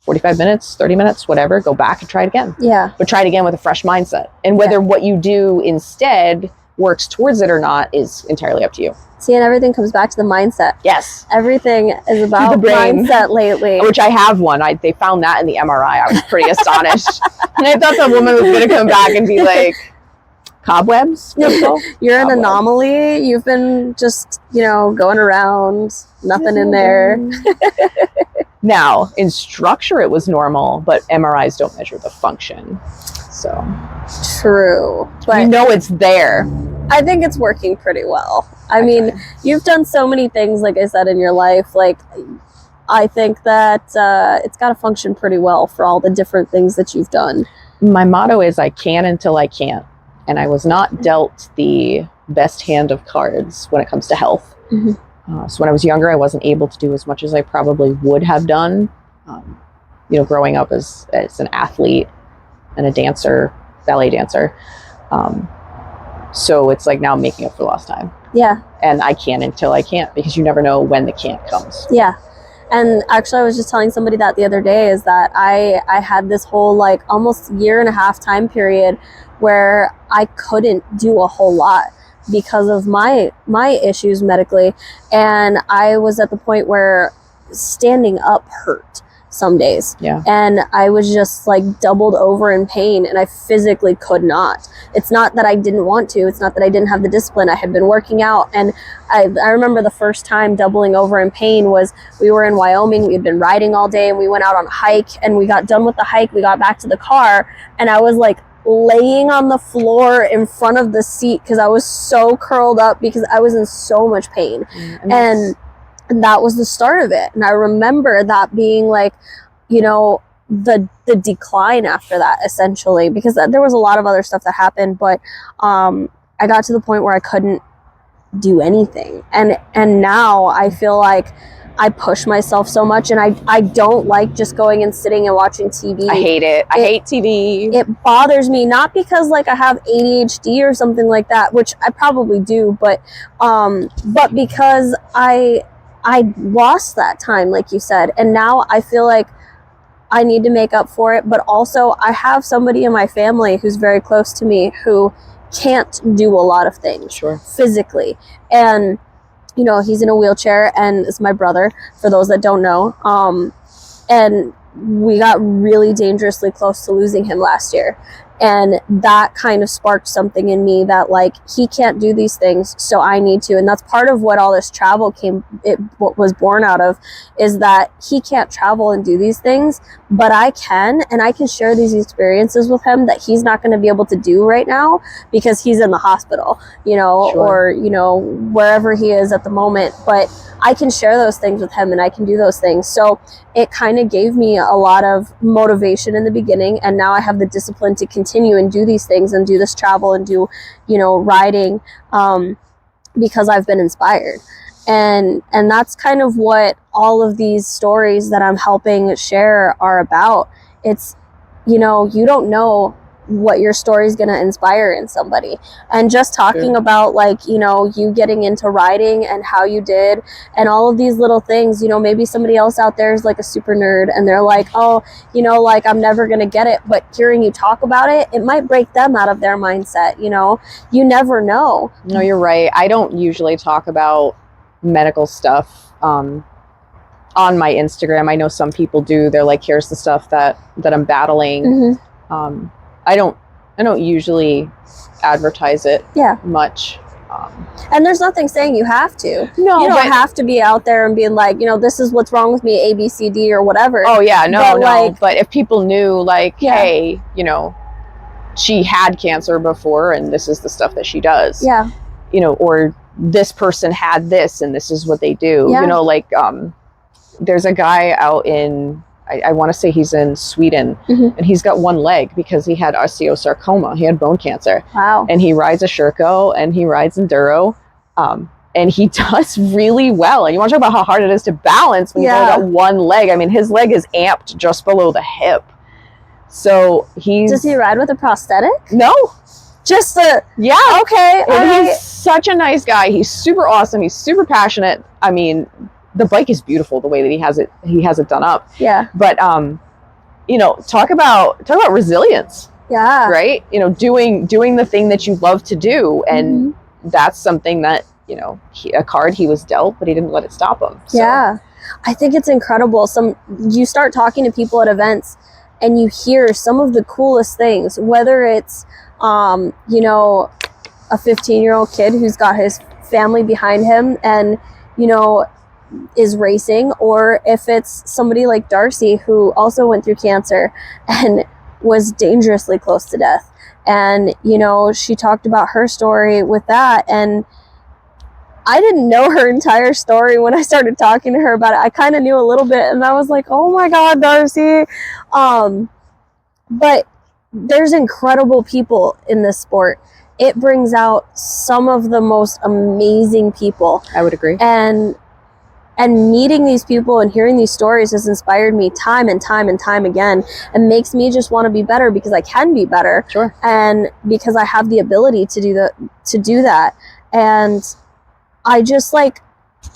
Speaker 2: 45 minutes, 30 minutes, whatever, go back and try it again.
Speaker 1: Yeah.
Speaker 2: But try it again with a fresh mindset. And whether what you do instead works towards it or not is entirely up to you.
Speaker 1: See, and everything comes back to the mindset.
Speaker 2: Yes.
Speaker 1: Everything is about mindset lately.
Speaker 2: Which I have one. They found that in the MRI. I was pretty astonished. And I thought the woman was going to come back and be like, cobwebs?
Speaker 1: You're an anomaly. You've been just, you know, going around, nothing in there.
Speaker 2: Now, in structure, it was normal, but MRIs don't measure the function. So
Speaker 1: true. But
Speaker 2: you know it's there.
Speaker 1: I think it's working pretty well. I mean, you've done so many things, like I said, in your life. Like, I think that it's got to function pretty well for all the different things that you've done.
Speaker 2: My motto is, I can until I can't. And I was not dealt the best hand of cards when it comes to health. So when I was younger, I wasn't able to do as much as I probably would have done. You know, growing up as an athlete and a dancer, ballet dancer. So it's like now I'm making up for lost time. Yeah. And I can until I can't, because you never know when the can't comes.
Speaker 1: Yeah. And actually, I was just telling somebody that the other day, is that I had this whole like almost 1.5 year time period where I couldn't do a whole lot because of my issues medically. And I was at the point where standing up hurt some days. Yeah. And I was just like doubled over in pain, and I physically could not. It's not that I didn't want to. It's not that I didn't have the discipline. I had been working out, and I remember the first time doubling over in pain was, we were in Wyoming. We had been riding all day, and we went out on a hike, and we got done with the hike. We got back to the car, and I was like laying on the floor in front of the seat because I was so curled up because I was in so much pain. And that was the start of it. And I remember that being like, you know, the decline after that, essentially, because there was a lot of other stuff that happened, but I got to the point where I couldn't do anything. And now I feel like I push myself so much, and I don't like just going and sitting and watching TV.
Speaker 2: I hate it. I hate TV.
Speaker 1: It bothers me, not because like I have ADHD or something like that, which I probably do, but because I lost that time, like you said, and now I feel like I need to make up for it. But also, I have somebody in my family who's very close to me who can't do a lot of things physically, and you know, he's in a wheelchair, and it's my brother, for those that don't know. And we got really dangerously close to losing him last year. And that kind of sparked something in me that like, he can't do these things, so I need to. And that's part of what all this travel what was born out of, is that he can't travel and do these things, but I can, and I can share these experiences with him that he's not going to be able to do right now because he's in the hospital, you know, or, you know, wherever he is at the moment. But I can share those things with him and I can do those things. So it kind of gave me a lot of motivation in the beginning. And now I have the discipline to continue and do these things and do this travel and do, you know, riding, because I've been inspired. And that's kind of what all of these stories that I'm helping share are about. It's, you know, you don't know what your story is going to inspire in somebody. And just talking about like, you know, you getting into riding and how you did and all of these little things, you know, maybe somebody else out there is like a super nerd and they're like, oh, you know, like I'm never going to get it. But hearing you talk about it, it might break them out of their mindset. You know, you never know.
Speaker 2: No, you're right. I don't usually talk about medical stuff on my Instagram. I know some people do. They're like, here's the stuff that I'm battling. I don't usually advertise it much.
Speaker 1: And there's nothing saying you have to.
Speaker 2: No,
Speaker 1: you don't have to be out there and being like, you know, this is what's wrong with me, A, B, C, D, or whatever.
Speaker 2: Oh yeah, no.
Speaker 1: Like,
Speaker 2: but if people knew, like, hey, you know, she had cancer before, and this is the stuff that she does.
Speaker 1: Yeah.
Speaker 2: You know, or this person had this, and this is what they do.
Speaker 1: Yeah.
Speaker 2: You know, like, there's a guy out in, I want to say he's in Sweden, and he's got one leg because he had osteosarcoma. He had bone cancer.
Speaker 1: Wow.
Speaker 2: And he rides a Sherco and he rides enduro. And he does really well. And you want to talk about how hard it is to balance when you've only got one leg. I mean, his leg is amped just below the hip. So
Speaker 1: Does he ride with a prosthetic?
Speaker 2: No.
Speaker 1: Just a...
Speaker 2: Yeah.
Speaker 1: Okay.
Speaker 2: He's such a nice guy. He's super awesome. He's super passionate. I mean, the bike is beautiful the way that he has it done up.
Speaker 1: Yeah.
Speaker 2: But you know, talk about resilience.
Speaker 1: Yeah.
Speaker 2: Right? You know, doing the thing that you love to do, and that's something that, you know, a card he was dealt, but he didn't let it stop him. So. Yeah.
Speaker 1: I think it's incredible. You start talking to people at events and you hear some of the coolest things, whether it's you know, a 15-year-old kid who's got his family behind him and, you know, is racing, or if it's somebody like Darcy who also went through cancer and was dangerously close to death. And, you know, she talked about her story with that, and I didn't know her entire story when I started talking to her about it. I kind of knew a little bit, and I was like, oh my God, Darcy. But there's incredible people in this sport. It brings out some of the most amazing people.
Speaker 2: I would agree.
Speaker 1: And meeting these people and hearing these stories has inspired me time and time and time again, and makes me just want to be better because I can be better.
Speaker 2: Sure.
Speaker 1: And because I have the ability to do that. And I just like,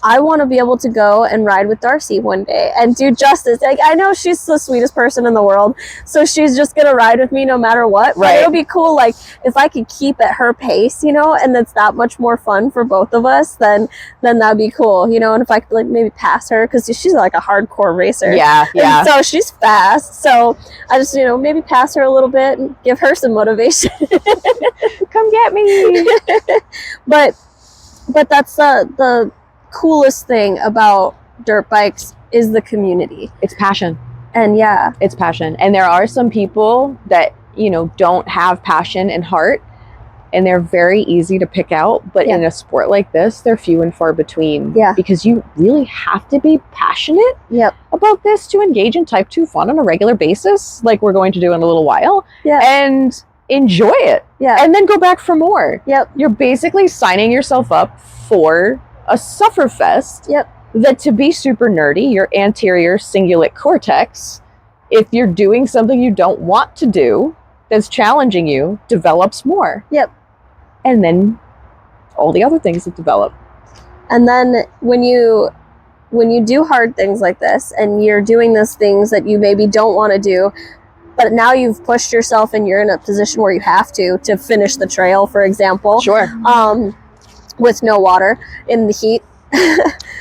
Speaker 1: I want to be able to go and ride with Darcy one day and do justice. Like, I know she's the sweetest person in the world, so she's just going to ride with me no matter what. Right. But it would be cool, like, if I could keep at her pace, you know, and it's that much more fun for both of us, then that'd be cool, you know. And if I could, like, maybe pass her, because she's like a hardcore racer.
Speaker 2: Yeah, yeah.
Speaker 1: And so she's fast. So I just, you know, maybe pass her a little bit and give her some motivation.
Speaker 2: Come get me.
Speaker 1: But that's the coolest thing about dirt bikes is the community.
Speaker 2: It's passion.
Speaker 1: And
Speaker 2: it's passion. And there are some people that, you know, don't have passion and heart, and they're very easy to pick out, but in a sport like this, they're few and far between. Because you really have to be passionate about this to engage in type 2 fun on a regular basis, like we're going to do in a little while. And enjoy it. And then go back for more. You're basically signing yourself up for a sufferfest that, to be super nerdy, your anterior cingulate cortex, if you're doing something you don't want to do that's challenging you, develops more. And then all the other things that develop.
Speaker 1: And then when you do hard things like this and you're doing these things that you maybe don't want to do, but now you've pushed yourself and you're in a position where you have to finish the trail, for example.
Speaker 2: Sure.
Speaker 1: With no water in the heat.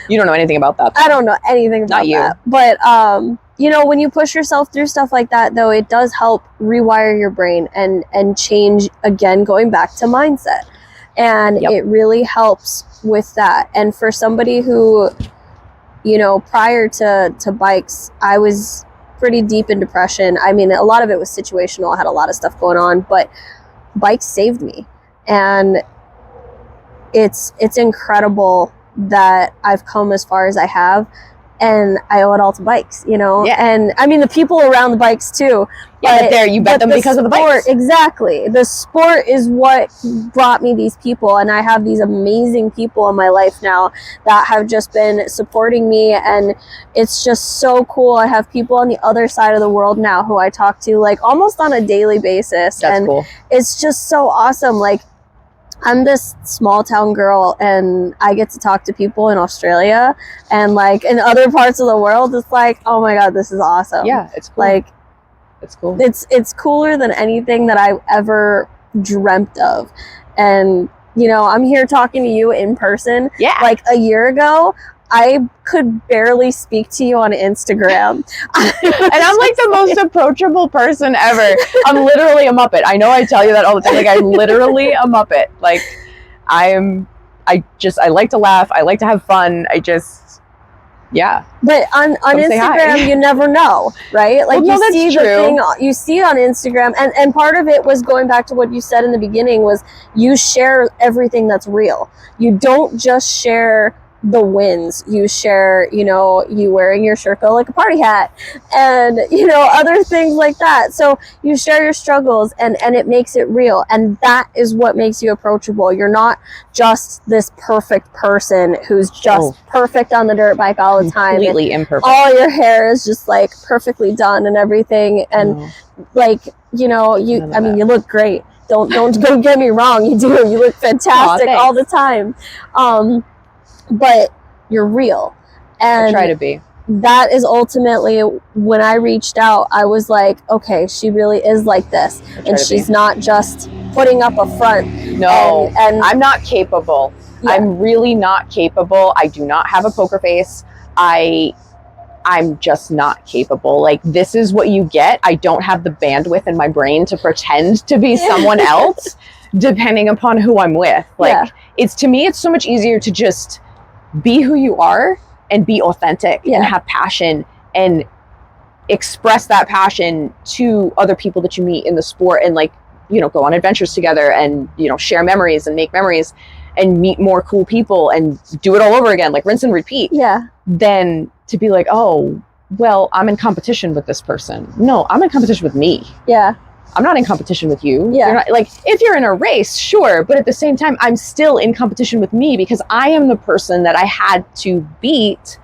Speaker 2: You don't know anything about that, though.
Speaker 1: I don't know anything about that. But you know, when you push yourself through stuff like that, though, it does help rewire your brain and change, again, going back to mindset. And
Speaker 2: Yep.
Speaker 1: it really helps with that. And for somebody who, you know, prior to bikes, I was pretty deep in depression. I mean, a lot of it was situational. I had a lot of stuff going on, but bikes saved me. And it's incredible that I've come as far as I have, and I owe it all to bikes, you know?
Speaker 2: Yeah.
Speaker 1: And I mean, the people around the bikes too.
Speaker 2: Yeah, but you bet them because of the bikes.
Speaker 1: Exactly. The sport is what brought me these people, and I have these amazing people in my life now that have just been supporting me, and it's just so cool. I have people on the other side of the world now who I talk to like almost on a daily basis.
Speaker 2: That's cool.
Speaker 1: It's just so awesome. Like, I'm this small town girl, and I get to talk to people in Australia and like in other parts of the world. It's like, oh my God, this is awesome.
Speaker 2: Yeah, it's cool.
Speaker 1: Like,
Speaker 2: it's cool.
Speaker 1: It's cooler than anything that I ever dreamt of. And, you know, I'm here talking to you in person.
Speaker 2: Yeah.
Speaker 1: Like a year ago, I could barely speak to you on Instagram.
Speaker 2: And I'm like the most approachable person ever. I'm literally a Muppet. I know I tell you that all the time. Like, I'm literally a Muppet. Like, I like to laugh. I like to have fun. Yeah.
Speaker 1: But on Instagram, you never know, right? Like,
Speaker 2: well, no,
Speaker 1: you see
Speaker 2: that's
Speaker 1: the
Speaker 2: true.
Speaker 1: thing, you see it on Instagram, and part of it was going back to what you said in the beginning was you share everything that's real. You don't just share the wins. You share, you know, you wearing your Sherco like a party hat, and, you know, other things like that. So you share your struggles, and it makes it real, and that is what makes you approachable. You're not just this perfect person who's just perfect on the dirt bike all the time.
Speaker 2: Completely imperfect.
Speaker 1: All your hair is just like perfectly done and everything, and like, you know, you look great. Don't get me wrong, you do. You look fantastic all the time. But you're real. And
Speaker 2: I try to be.
Speaker 1: That is ultimately when I reached out, I was like, okay, she really is like this. And she's not just putting up a front.
Speaker 2: No,
Speaker 1: and
Speaker 2: I'm not capable. Yeah. I'm really not capable. I do not have a poker face. I'm just not capable. Like, this is what you get. I don't have the bandwidth in my brain to pretend to be someone else, depending upon who I'm with. Like, to me, it's so much easier to just be who you are and be authentic and have passion and express that passion to other people that you meet in the sport, and, like, you know, go on adventures together and, you know, share memories and make memories and meet more cool people and do it all over again, like rinse and repeat. Yeah. Than to be like, oh, well, I'm in competition with this person. No, I'm in competition with me. Yeah. I'm not in competition with you. Yeah. You're not, like, if you're in a race, sure. But at the same time, I'm still in competition with me because I am the person that I had to beat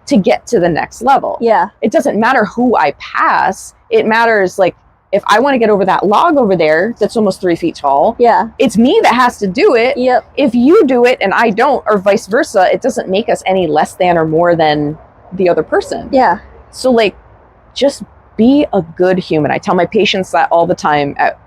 Speaker 2: to get to the next level. Yeah. It doesn't matter who I pass. It matters, like, if I want to get over that log over there that's almost 3 feet tall, it's me that has to do it. Yep. If you do it and I don't, or vice versa, it doesn't make us any less than or more than the other person. Yeah. So, like, just be a good human. I tell my patients that all the time at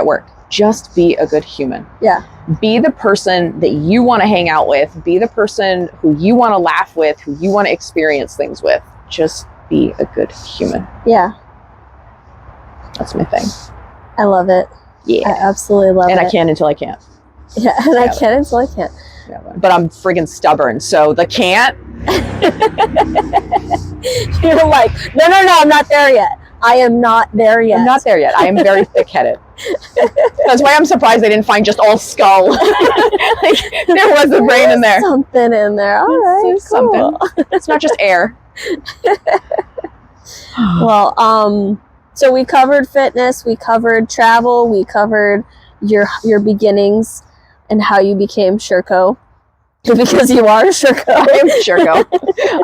Speaker 2: work. Just be a good human. Yeah. Be the person that you want to hang out with. Be the person who you want to laugh with, who you want to experience things with. Just be a good human. Yeah. That's my thing. I love it. Yeah. I absolutely love it. And I can until I can't. Yeah, and I can until I can't. Yeah, but I'm friggin' stubborn, so the can't. You're like, no, I'm not there yet. I am not there yet. I'm not there yet. I am very thick-headed. That's why I'm surprised they didn't find just all skull. Like, there was a brain in there. Something in there. All right, cool. Something. It's not just air. Well, so we covered fitness, we covered travel, we covered your beginnings and how you became Sherco. Because you are Sherco. I am Sherco.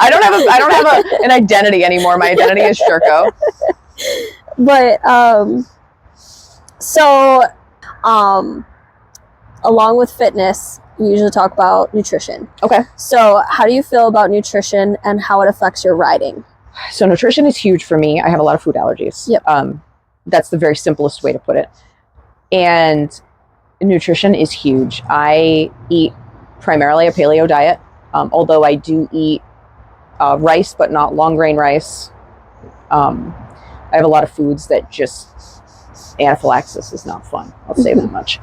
Speaker 2: I don't have an identity anymore. My identity is Sherco. But along with fitness, we usually talk about nutrition. Okay. So how do you feel about nutrition and how it affects your riding? So nutrition is huge for me. I have a lot of food allergies. Yep. That's the very simplest way to put it. And nutrition is huge. I eat primarily a paleo diet, although I do eat rice, but not long grain rice. I have a lot of foods that just, anaphylaxis is not fun. I'll say that much.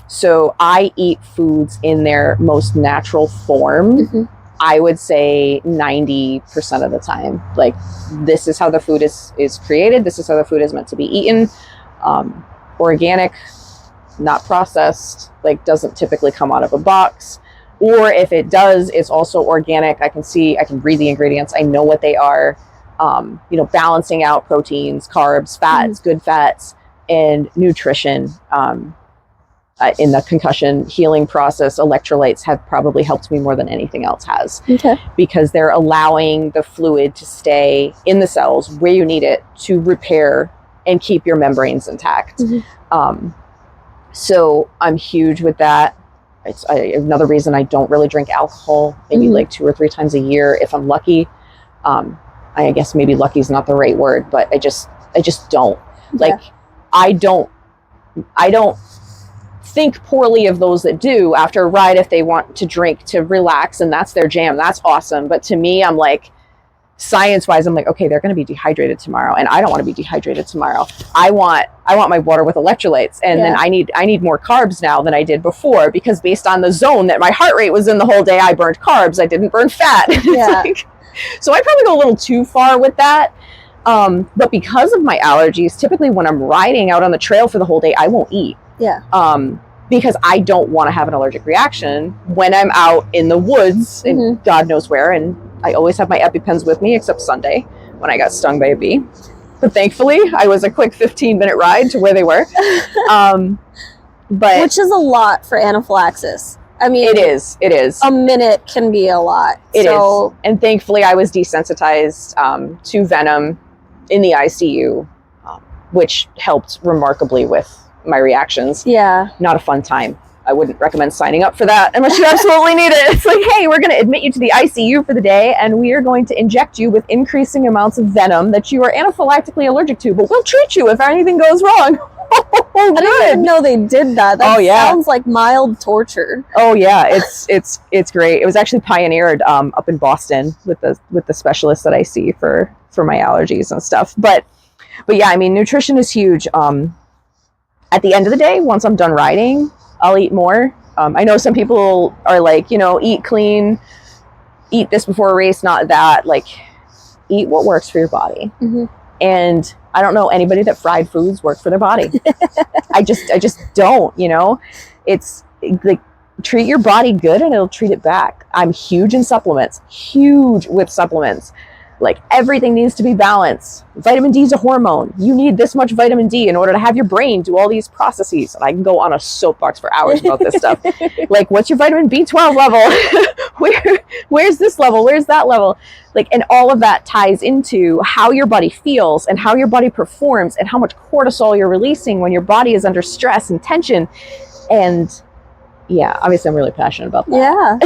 Speaker 2: So I eat foods in their most natural form. I would say 90% of the time. Like, this is how the food is created. This is how the food is meant to be eaten. Organic, not processed, like doesn't typically come out of a box. Or if it does, it's also organic. I can read the ingredients. I know what they are. Balancing out proteins, carbs, fats, good fats, and nutrition. In the concussion healing process, electrolytes have probably helped me more than anything else has. Because they're allowing the fluid to stay in the cells where you need it to repair and keep your membranes intact. So I'm huge with that. It's another reason I don't really drink alcohol, maybe like 2 or 3 times a year if I'm lucky. I guess maybe lucky is not the right word, but I just don't. Like, I don't think poorly of those that do after a ride if they want to drink to relax and that's their jam. That's awesome. But to me, I'm like, science-wise, I'm like, okay, they're going to be dehydrated tomorrow, and I don't want to be dehydrated tomorrow. I want my water with electrolytes, and then I need more carbs now than I did before, because based on the zone that my heart rate was in the whole day, I burned carbs. I didn't burn fat. So I probably go a little too far with that. But because of my allergies, typically when I'm riding out on the trail for the whole day, I won't eat. Because I don't want to have an allergic reaction when I'm out in the woods and God knows where. And I always have my EpiPens with me, except Sunday when I got stung by a bee. But thankfully, I was a quick 15-minute ride to where they were. But
Speaker 1: which is a lot for anaphylaxis. I mean,
Speaker 2: it is.
Speaker 1: A minute can be a lot.
Speaker 2: It is. And thankfully, I was desensitized to venom in the ICU, which helped remarkably with my reactions. Not a fun time. I wouldn't recommend signing up for that unless you absolutely need it. It's like, hey, we're going to admit you to the ICU for the day, and we are going to inject you with increasing amounts of venom that you are anaphylactically allergic to, but we'll treat you if anything goes wrong.
Speaker 1: I didn't even know they did that. That sounds like mild torture.
Speaker 2: Oh yeah, it's great. It was actually pioneered up in Boston with the specialists that I see for my allergies and stuff. But yeah, I mean, nutrition is huge. At the end of the day, once I'm done riding, I'll eat more. I know some people are like, eat clean, eat this before a race, not that. Like, eat what works for your body. And I don't know anybody that fried foods work for their body. I just don't, It's like, treat your body good and it'll treat it back. I'm huge in supplements, huge with supplements. Like, everything needs to be balanced. Vitamin D is a hormone. You need this much vitamin D in order to have your brain do all these processes. And I can go on a soapbox for hours about this stuff. Like, what's your vitamin B12 level? Where's this level? Where's that level? Like, and all of that ties into how your body feels and how your body performs and how much cortisol you're releasing when your body is under stress and tension. And yeah, obviously I'm really passionate about that.
Speaker 1: Yeah.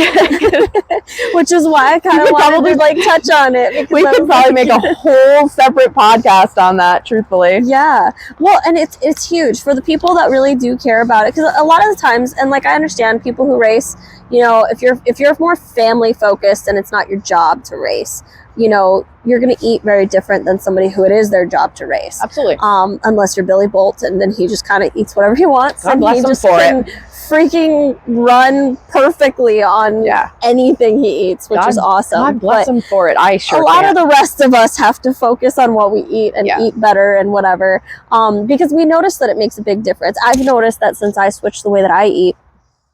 Speaker 1: Which is why I kind of wanted to touch on it.
Speaker 2: We could probably make a whole separate podcast on that, truthfully.
Speaker 1: Yeah. Well, and it's huge for the people that really do care about it. Because a lot of the times, and like, I understand people who race, if you're more family focused and it's not your job to race, you're going to eat very different than somebody who it is their job to race.
Speaker 2: Absolutely.
Speaker 1: Unless you're Billy Bolt, and then he just kind of eats whatever he wants.
Speaker 2: God bless him for it.
Speaker 1: Freaking run perfectly on anything he eats, which is awesome.
Speaker 2: God bless him for it. I sure
Speaker 1: a lot of the rest of us have to focus on what we eat and eat better and whatever, because we notice that it makes a big difference. I've noticed that since I switched the way that I eat,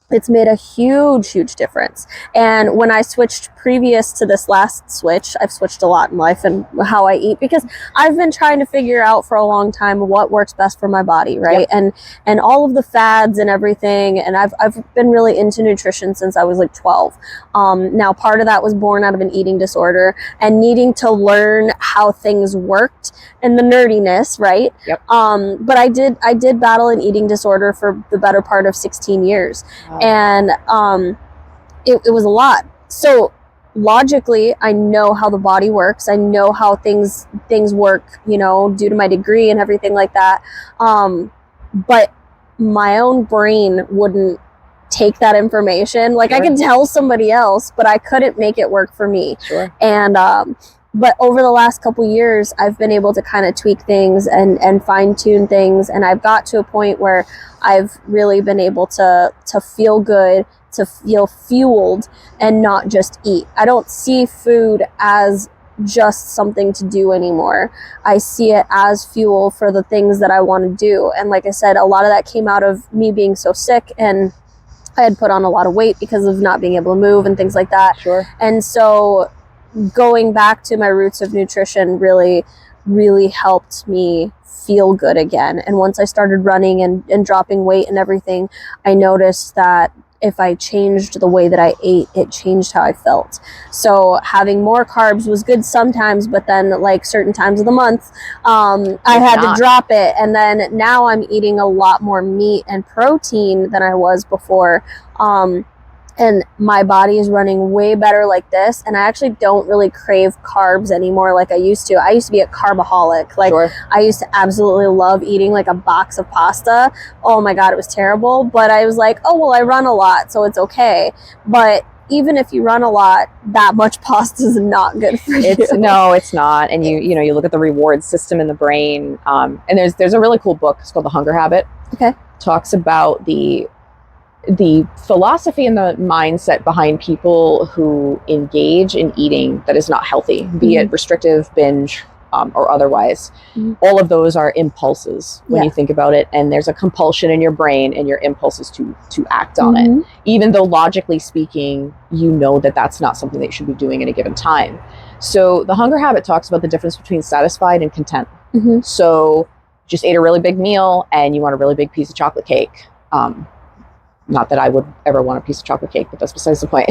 Speaker 1: it's made a huge difference. And when I switched previous to this last switch, I've switched a lot in life and how I eat, because I've been trying to figure out for a long time what works best for my body, right? And all of the fads and everything. And I've been really into nutrition since I was like 12. Now, part of that was born out of an eating disorder and needing to learn how things worked and the nerdiness, right? But I did battle an eating disorder for the better part of 16 years. And it was a lot. So logically, I know how the body works. I know how things work, due to my degree and everything like that. But my own brain wouldn't take that information. Like, I could tell somebody else, but I couldn't make it work for me. And but over the last couple years, I've been able to kind of tweak things and fine tune things. And I've got to a point where I've really been able to feel good, to feel fueled, and not just eat. I don't see food as just something to do anymore. I see it as fuel for the things that I want to do. And like I said, a lot of that came out of me being so sick, and I had put on a lot of weight because of not being able to move and things like that.
Speaker 2: Sure.
Speaker 1: And so going back to my roots of nutrition really, really helped me feel good again. And once I started running and dropping weight and everything, I noticed that if I changed the way that I ate, it changed how I felt. So having more carbs was good sometimes, but then like certain times of the month, I had to drop it. And then now I'm eating a lot more meat and protein than I was before. And my body is running way better like this. And I actually don't really crave carbs anymore like I used to. I used to be a carbaholic. Like,
Speaker 2: Sure.
Speaker 1: I used to absolutely love eating like a box of pasta. Oh my God, it was terrible. But I was like, oh, well, I run a lot, so it's okay. But even if you run a lot, that much pasta is not good for you.
Speaker 2: No, it's not. And you look at the reward system in the brain. And there's a really cool book. It's called The Hunger Habit.
Speaker 1: Okay.
Speaker 2: Talks about the philosophy and the mindset behind people who engage in eating that is not healthy, be it restrictive, binge, or otherwise. All of those are impulses when you think about it, and there's a compulsion in your brain and your impulses to act on it, even though logically speaking, you know that that's not something that you should be doing at a given time. So the Hunger Habit talks about the difference between satisfied and content. So just ate a really big meal and you want a really big piece of chocolate cake. Not that I would ever want a piece of chocolate cake, but that's besides the point.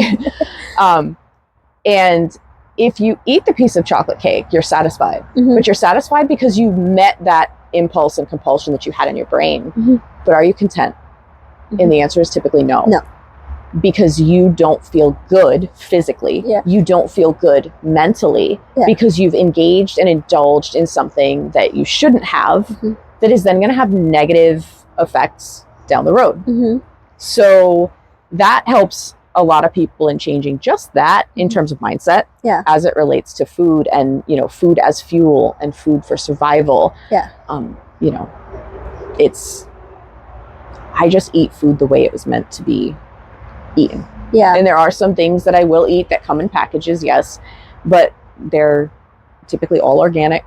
Speaker 2: And if you eat the piece of chocolate cake, you're satisfied. But you're satisfied because you met that impulse and compulsion that you had in your brain. But are you content? And the answer is typically no.
Speaker 1: No.
Speaker 2: Because you don't feel good physically. You don't feel good mentally because you've engaged and indulged in something that you shouldn't have that is then going to have negative effects down the road. So that helps a lot of people in changing just that in terms of mindset as it relates to food and, food as fuel and food for survival. I just eat food the way it was meant to be eaten. And there are some things that I will eat that come in packages, yes, but they're typically all organic.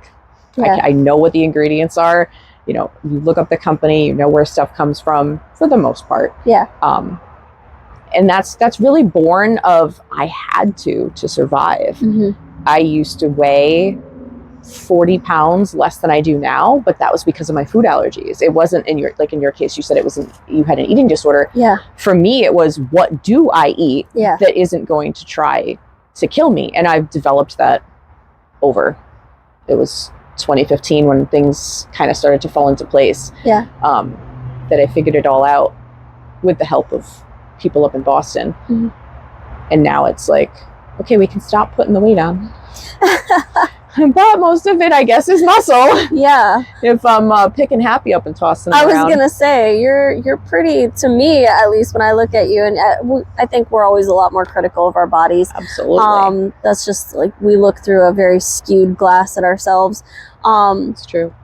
Speaker 2: I know what the ingredients are. You look up the company, you know where stuff comes from for the most part. And that's really born of I had to survive. I used to weigh 40 pounds less than I do now, but that was because of my food allergies. It wasn't in your case, you said you had an eating disorder. For me, it was, what do I eat that isn't going to try to kill me? And I've developed that it was 2015 when things kind of started to fall into place. That I figured it all out with the help of people up in Boston. And now it's like, okay, we can stop putting the weight on. But most of it, I guess, is muscle. If I'm picking Happy up and tossing
Speaker 1: I
Speaker 2: around.
Speaker 1: was gonna say you're pretty, to me at least, when I look at you, and I think we're always a lot more critical of our bodies.
Speaker 2: Absolutely.
Speaker 1: That's just like, we look through a very skewed glass at ourselves.
Speaker 2: It's true.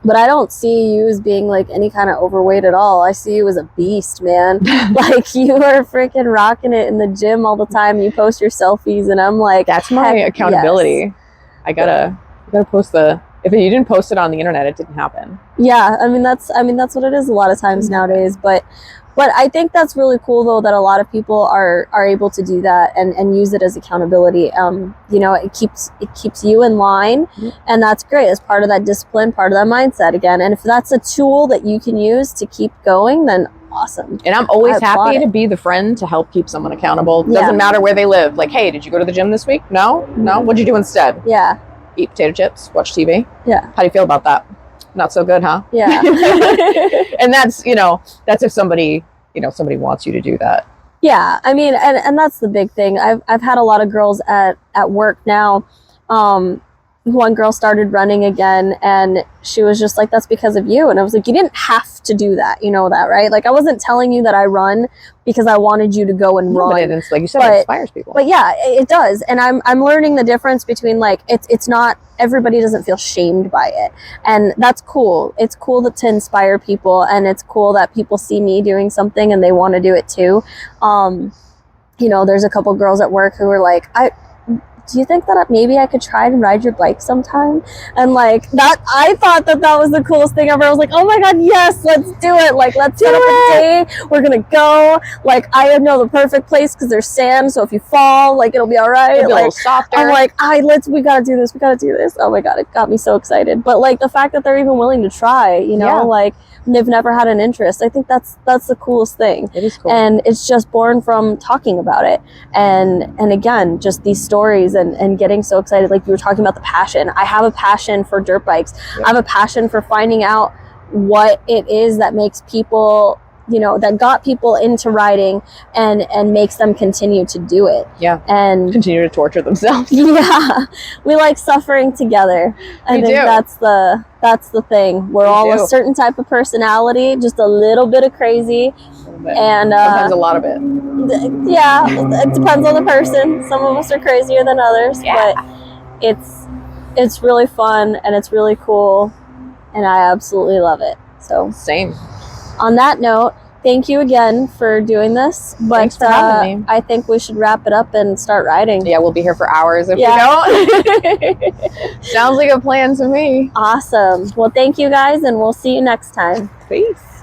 Speaker 1: But I don't see you as being like any kind of overweight at all. I see you as a beast, man. Like, you are freaking rocking it in the gym all the time. You post your selfies, and I'm like,
Speaker 2: that's my accountability. I gotta post if you didn't post it on the internet, it didn't happen.
Speaker 1: I mean that's what it is a lot of times nowadays. But I think that's really cool, though, that a lot of people are able to do that and use it as accountability. It keeps you in line, and that's great. It's part of that discipline, part of that mindset again. And if that's a tool that you can use to keep going, then awesome.
Speaker 2: And I'm always happy to be the friend to help keep someone accountable. Doesn't matter where they live. Like, hey, did you go to the gym this week? No? What'd you do instead? Eat potato chips, watch TV. How do you feel about that? Not so good, huh? And that's if somebody wants you to do that.
Speaker 1: I mean, and that's the big thing. I've had a lot of girls at work now, one girl started running again, and she was just like, that's because of you. And I was like, you didn't have to do that, you know that, right? Like, I wasn't telling you that I run because I wanted you to go and run.
Speaker 2: But it's like you said, it inspires people.
Speaker 1: But yeah, it does. And I'm learning the difference between, like, it's not, everybody doesn't feel shamed by it, and that's cool. It's cool to inspire people, and it's cool that people see me doing something and they want to do it too. You know, there's a couple girls at work who were like, do you think that maybe I could try and ride your bike sometime? And like that, I thought that was the coolest thing ever. I was like, oh my God, yes, let's do it. Like, let's set up a day. We're going to go. Like, I know the perfect place because there's sand. So if you fall, like, it'll be all right.
Speaker 2: It'll be
Speaker 1: like,
Speaker 2: a little softer.
Speaker 1: I'm like, we got to do this. We got to do this. Oh my God, it got me so excited. But like the fact that they're even willing to try, you know, like, they've never had an interest. I think that's the coolest thing.
Speaker 2: It is cool.
Speaker 1: And it's just born from talking about it. And again, just these stories and getting so excited. Like you were talking about the passion. I have a passion for dirt bikes. I have a passion for finding out what it is that makes people, you know, that got people into riding and makes them continue to do it. Yeah. And
Speaker 2: continue to torture themselves.
Speaker 1: Yeah. We like suffering together. I think that's the thing. We're all a certain type of personality, just a little bit of crazy. And
Speaker 2: sometimes a lot of it.
Speaker 1: Yeah, it depends on the person. Some of us are crazier than others, but it's really fun and it's really cool, and I absolutely love it. So
Speaker 2: same.
Speaker 1: On that note, thank you again for doing this. But
Speaker 2: thanks for having me.
Speaker 1: I think we should wrap it up and start riding.
Speaker 2: Yeah, we'll be here for hours if we don't. Sounds like a plan to me.
Speaker 1: Awesome. Well, thank you guys, and we'll see you next time.
Speaker 2: Peace.